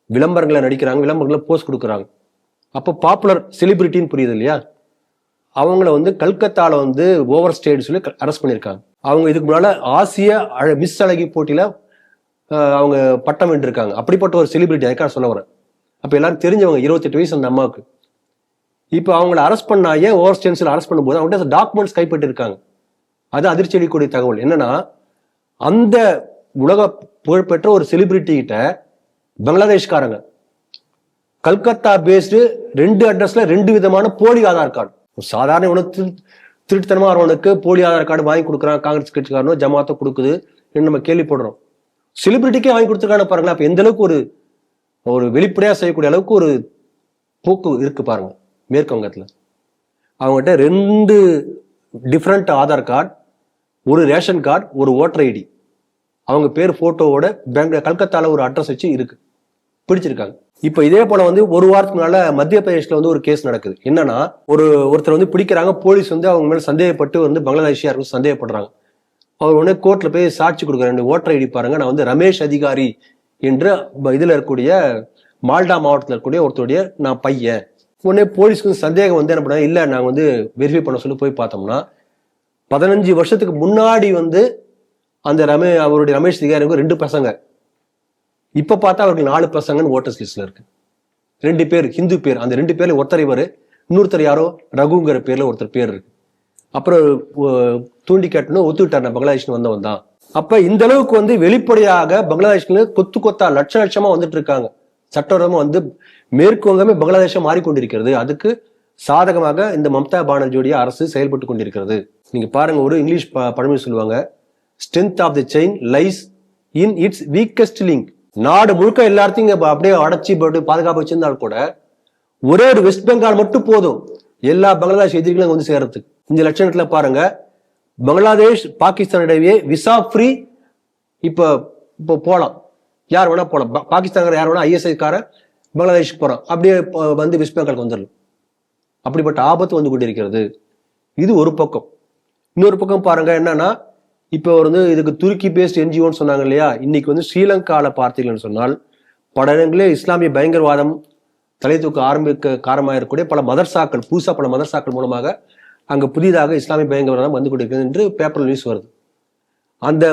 விளம்பரங்களை நடிக்கிறாங்க, விளம்பரங்களை போஸ்ட் கொடுக்குறாங்க. அப்போ பாப்புலர் செலிபிரிட்டின்னு புரியுது இல்லையா, அவங்கள வந்து கல்கத்தால வந்து ஓவர் ஸ்டேட் சொல்லி அரெஸ்ட் பண்ணியிருக்காங்க. அவங்க இதுக்கு முன்னால ஆசிய மிஸ் அழகி போட்டியில அவங்க பட்டம் வென்றிருக்காங்க. அப்படிப்பட்ட ஒரு செலிபிரிட்டி, அதுக்காக சொல்ல வரேன். அப்போ எல்லாரும் தெரிஞ்சவங்க, 28 வயசு அந்த அம்மாவுக்கு. இப்போ அவங்களை அரெஸ்ட் பண்ணா, ஏன் ஓவர் ஸ்டேட்ஸ்ல அரெஸ்ட் பண்ணும்போது அவங்கள்ட்ட டாக்குமெண்ட்ஸ் கைப்பற்றி இருக்காங்க. அது அதிர்ச்சி அளிக்கக்கூடிய தகவல். என்னன்னா, அந்த உலக புகழ்பெற்ற ஒரு செலிபிரிட்டி கிட்ட பங்களாதேஷ்காரங்க கல்கத்தா பேஸ்டு 2 அட்ரஸ்ல 2 விதமான போலி ஆதார் கார்டு. ஒரு சாதாரண உனக்கு திருட்டுத்தனமா வரவனுக்கு போலி ஆதார் கார்டு வாங்கி கொடுக்குறான் காங்கிரஸ் கட்சிக்காரனோ ஜமாத்தோ கொடுக்குது நம்ம கேள்விப்படுறோம். செலிபிரிட்டிக்கே வாங்கி கொடுத்துருக்காங்க பாருங்களேன். அப்ப எந்த அளவுக்கு ஒரு வெளிப்படையா செய்யக்கூடிய அளவுக்கு ஒரு போக்கு இருக்கு பாருங்க. மேற்கு வங்கத்துல அவங்ககிட்ட 2 டிஃப்ரெண்ட் ஆதார் கார்டு, ஒரு ரேஷன் கார்டு, ஒரு ஓட்டர் ஐடி, அவங்க பேர் போட்டோவோட கல்கத்தால ஒரு அட்ரஸ் வச்சு இருக்கு, பிடிச்சிருக்காங்க. இப்ப இதே போல வந்து ஒரு வாரத்துக்கு முன்னால மத்திய பிரதேஷ்ல வந்து ஒரு கேஸ் நடக்குது. என்னன்னா, ஒருத்தர் வந்து பிடிக்கிறாங்க, போலீஸ் வந்து அவங்க மேல சந்தேகப்பட்டு வந்து பங்களாதேஷியா இருக்கும் சந்தேகப்படுறாங்க. அவர் உடனே கோர்ட்ல போய் சாட்சி கொடுக்குறாரு, ஓட்டர் ஐடி பாருங்க, நான் வந்து ரமேஷ் அதிகாரி என்று இதுல இருக்கக்கூடிய மால்டா மாவட்டத்தில் இருக்கக்கூடிய ஒருத்தருடைய நான் பையன். உடனே போலீஸ்க்கு சந்தேகம் வந்து என்ன பண்ண, இல்ல நாங்க வந்து வெரிஃபை பண்ண சொல்லி போய் பார்த்தோம்னா 15 வருஷத்துக்கு முன்னாடி வந்து அந்த அவருடைய ரமேஷ் அதிகாரிக்கு 2 பசங்க, இப்ப பார்த்தா அவருக்கு 4 பசங்கன்னு ஓட்டர்ஸ் லிஸ்ட்ல இருக்கு. 2 பேர் ஹிந்து பேர், அந்த 2 பேர்ல ஒருத்தர் இவர், இன்னொருத்தர் யாரோ ரகுங்கிற பேர்ல ஒருத்தர் பேர் இருக்கு. அப்புறம் தூண்டி காட்டணும், ஒத்துக்கிட்டார் பங்களாதேஷ் வந்தவன் தான். அப்ப இந்த அளவுக்கு வந்து வெளிப்படையாக பங்களாதேஷ்ல கொத்தா லட்சமா வந்துட்டு இருக்காங்க. சட்டவிரோதமா வந்து மேற்கு வங்கமே பங்களாதேஷா மாறிக்கொண்டிருக்கிறது. அதுக்கு சாதகமாக இந்த மம்தா பானர்ஜியுடைய அரசு செயல்பட்டு கொண்டிருக்கிறது. நீங்க பாருங்க, ஒரு இங்கிலீஷ் பழமொழி சொல்லுவாங்க, strength of the chain lies in its weakest link. நாடு முழுக்க எல்லாத்தையும் இங்க அப்படியே அடைச்சி போட்டு பாதுகாப்பு வச்சிருந்தால் கூட ஒரே ஒரு வெஸ்ட் பெங்கால் மட்டும் போதும் எல்லா பங்களாதேஷ் எதிரிகளும் வந்து சேர்றதுக்கு. இந்த லட்சணத்துல பாருங்க, பங்களாதேஷ் பாகிஸ்தான் இடையே விசா ஃப்ரீ இப்போ போலாம், யார் வேணா போலாம். பாகிஸ்தான் யார் வேணா ISI காரன் பங்களாதேஷுக்கு போறான், அப்படியே வந்து வெஸ்ட் பெங்காலுக்கு வந்துடலாம். அப்படிப்பட்ட ஆபத்து வந்து கொண்டிருக்கிறது. இது ஒரு பக்கம். இன்னொரு பக்கம் பாருங்க என்னன்னா, இப்போ வந்து இதுக்கு துருக்கி பேஸ்ட் NGOன்னு சொன்னாங்க இல்லையா, இன்னைக்கு வந்து ஸ்ரீலங்கால பார்த்தீங்கன்னு சொன்னால் பல இடங்களே இஸ்லாமிய பயங்கரவாதம் தலை தூக்க ஆரம்பிக்க காரணமாக இருக்கக்கூடிய பல மதர்சாக்கள், புதுசா பல மதர்சாக்கள் மூலமாக அங்க புதிதாக இஸ்லாமிய பயங்கரவாதம் வந்து கொண்டிருக்கிறது என்று பேப்பர்ல நியூஸ் வருது. அந்த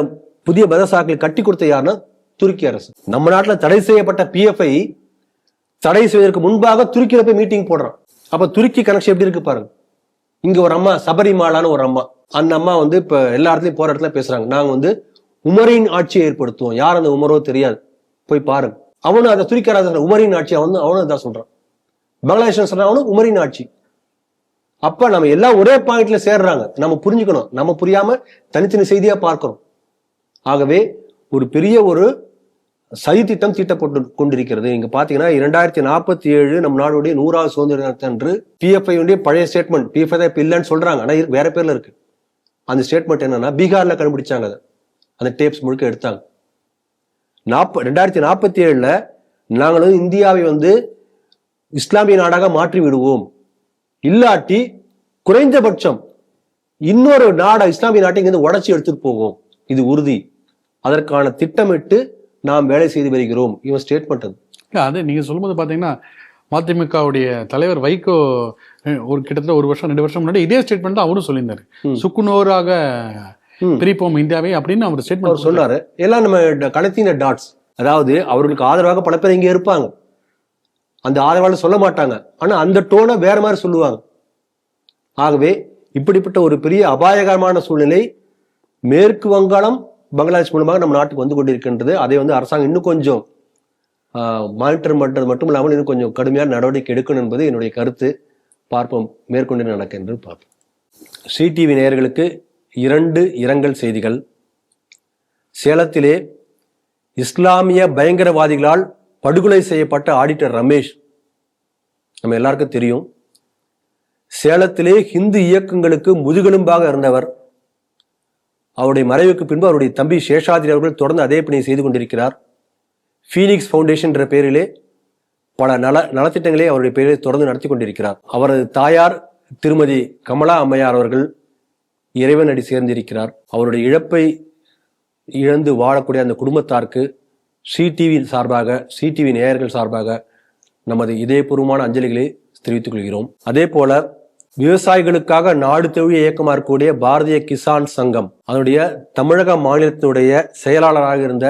புதிய மதர்சாக்களை கட்டி கொடுத்த யாருன்னா துருக்கி அரசு. நம்ம நாட்டில் தடை செய்யப்பட்ட PFI தடை செய்வதற்கு முன்பாக துருக்கியில போய் மீட்டிங் போடுறான். அப்ப துருக்கி கனெக்ஷன் எப்படி இருக்கு பாருங்க. இங்க ஒரு அம்மா சபரிமாலான்னு ஒரு அம்மா, அந்த அம்மா வந்து இப்ப எல்லா இடத்துலயும் போற இடத்துல பேசுறாங்க, நாங்க வந்து உமரின் ஆட்சியை ஏற்படுத்துவோம். யார் அந்த உமரோ தெரியாது, போய் பாருங்க. அவனு அந்த துருக்கி அரசு உமரின் ஆட்சி, அவனும் இதான் சொல்றான். பங்களாதேஷ் சொல்றான் அவனும் உமரின் ஆட்சி. அப்ப நம்ம எல்லாம் ஒரே பாயிண்ட்ல சேர்றாங்க. நம்ம புரிஞ்சுக்கணும், நம்ம புரியாம தனித்தனி செய்தியா பார்க்கிறோம். ஆகவே ஒரு பெரிய ஒரு சதி திட்டம் தீட்டப்பட்டு கொண்டிருக்கிறது. இங்க பாத்தீங்கன்னா 2047 நம் நாடுடைய 100வது சுதந்திர தினத்தன்று PFI பழைய ஸ்டேட்மெண்ட், PFI தான் இப்ப இல்லைன்னு சொல்றாங்க, ஆனா வேற பேர்ல இருக்கு. அந்த ஸ்டேட்மெண்ட் என்னன்னா பீகார்ல கண்டுபிடிச்சாங்க, அந்த டேப்ஸ் முழுக்க எடுத்தாங்க. 2047 நாங்களும் இந்தியாவை வந்து இஸ்லாமிய நாடாக மாற்றி விடுவோம், இல்லாட்டி குறைந்தபட்சம் இன்னொரு நாடா இஸ்லாமிய நாட்டை இங்கிருந்து உடைச்சி எடுத்துட்டு போவோம், இது உறுதி, அதற்கான திட்டமிட்டு நாம் வேலை செய்து வருகிறோம். இவன் ஸ்டேட்மெண்ட் அது நீங்க சொல்லும்போது பாத்தீங்கன்னா மதிமுகவுடைய தலைவர் வைகோ ஒரு கிட்டத்தட்ட 1 வருஷம் 2 வருஷம் முன்னாடி இதே ஸ்டேட்மெண்ட் தான் அவரும் சொல்லியிருந்தாரு. சுக்குநூறாக பிரிப்போம் இந்தியாவை அப்படின்னு அவர் ஸ்டேட்மெண்ட் சொன்னாரு. எல்லாம் நம்ம கனெக்டிங் டாட்ஸ். அதாவது அவர்களுக்கு ஆதரவாக பல பேர் இங்கே இருப்பாங்க, அந்த ஆதரவாளர் சொல்ல மாட்டாங்க, ஆனா அந்த டோனை வேற மாதிரி சொல்லுவாங்க. ஆகவே இப்படிப்பட்ட ஒரு பெரிய அபாயகரமான சூழ்நிலை மேற்கு வங்காளம் பங்களாதேஷ் மூலமாக நம்ம நாட்டுக்கு வந்து கொண்டிருக்கின்றது. அதை வந்து அரசாங்கம் இன்னும் கொஞ்சம் மானிட்டர் பண்றது மட்டும் இல்லாமல் இன்னும் கொஞ்சம் கடுமையான நடவடிக்கை எடுக்கணும் என்பது என்னுடைய கருத்து. பார்ப்போம் மேற்கொண்டு நடக்க என்று பார்ப்போம். ஸ்ரீ டிவி நேயர்களுக்கு 2 இரங்கல் செய்திகள். சேலத்திலே இஸ்லாமிய பயங்கரவாதிகளால் படுகொலை செய்யப்பட்ட ஆடிட்டர் ரமேஷ், நம்ம எல்லாருக்கும் தெரியும். சேலத்திலே ஹிந்து இயக்கங்களுக்கு முதுகெலும்பாக இருந்தவர். அவருடைய மறைவுக்கு பின்பு அவருடைய தம்பி சேஷாதிரி அவர்கள் தொடர்ந்து அதே பணியை செய்து கொண்டிருக்கிறார். ஃபீனிக்ஸ் ஃபவுண்டேஷன் என்ற பெயரிலே பல நலத்திட்டங்களை அவருடைய பெயரில் தொடர்ந்து நடத்தி கொண்டிருக்கிறார். அவரது தாயார் திருமதி கமலா அம்மையார் அவர்கள் இறைவனடி சேர்ந்திருக்கிறார். அவருடைய இழப்பை இழந்து வாழக்கூடிய அந்த குடும்பத்தாருக்கு ஸ்ரீ டிவி சார்பாக, ஸ்ரீ டிவி நேயர்கள் சார்பாக நமது இதயபூர்வமான அஞ்சலிகளை தெரிவித்துக் கொள்கிறோம். அதே போல விவசாயிகளுக்காக நாடு தழுவிய இயக்கமாக இருக்கக்கூடிய பாரதிய கிசான் சங்கம், அதனுடைய தமிழக மாநிலத்தினுடைய செயலாளராக இருந்த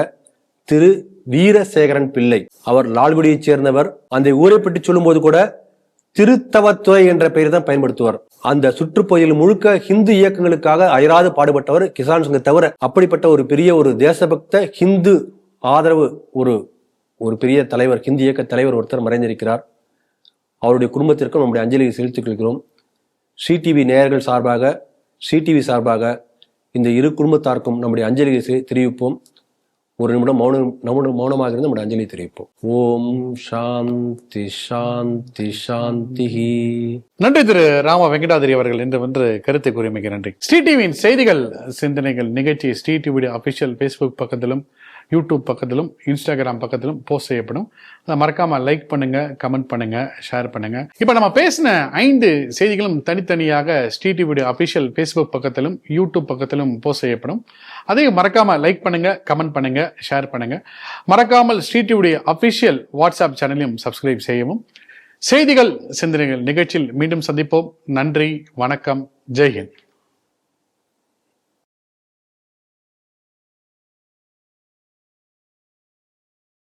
திரு வீரசேகரன் பிள்ளை, அவர் லால்குடியைச் சேர்ந்தவர். அந்த ஊரை பற்றி சொல்லும் போது கூட திருத்தவத்துறை என்ற பெயரை தான் பயன்படுத்துவார். அந்த சுற்றுப்பகுதியில் முழுக்க ஹிந்து இயக்கங்களுக்காக அயராது பாடுபட்டவர் கிசான் சங்கம் தவிர. அப்படிப்பட்ட ஒரு பெரிய ஒரு தேசபக்த ஹிந்து ஆதரவு ஒரு பெரிய தலைவர், ஹிந்து இயக்க தலைவர் ஒருத்தர் மறைந்திருக்கிறார். அவருடைய குடும்பத்திற்கும் நம்முடைய அஞ்சலியை செலுத்திக் கொள்கிறோம். ஸ்ரீ டிவி நேயர்கள் சார்பாக, ஸ்ரீ டிவி சார்பாக இந்த இரு குடும்பத்தாருக்கும் நம்முடைய அஞ்சலியை தெரிவிப்போம். ஒரு நிமிடம் மௌனமாக இருந்து நம்முடைய அஞ்சலி தெரிவிப்போம். ஓம் சாந்தி சாந்தி சாந்தி. நன்றி திரு ராம வெங்கடாதிரி அவர்கள் என்று கருத்தை கூறியமைக்கு நன்றி. ஸ்ரீ டிவியின் செய்திகள் சிந்தனைகள் நிகழ்ச்சி ஸ்ரீ டிவி அபிஷியல் ஃபேஸ்புக் பக்கத்திலும், யூடியூப் பக்கத்திலும், இன்ஸ்டாகிராம் பக்கத்திலும் போஸ்ட் செய்யப்படும். அதை மறக்காம லைக் பண்ணுங்க, கமெண்ட் பண்ணுங்க, ஷேர் பண்ணுங்க. இப்ப நம்ம பேசின 5 செய்திகளும் தனித்தனியாக ஸ்ரீ டிவி அபிஷியல் ஃபேஸ்புக் பக்கத்திலும், யூடியூப் பக்கத்திலும் போஸ்ட் செய்யப்படும். அதையும் மறக்காம லைக் பண்ணுங்க, கமெண்ட் பண்ணுங்க, ஷேர் பண்ணுங்க. மறக்காமல் ஸ்ரீ டிவி அபிஷியல் வாட்ஸ்அப் சேனலையும் சப்ஸ்கிரைப் செய்யவும். செய்திகள் சிந்தனைகள் நிகழ்ச்சியில் மீண்டும் சந்திப்போம். நன்றி, வணக்கம், ஜெய்ஹிந்த்.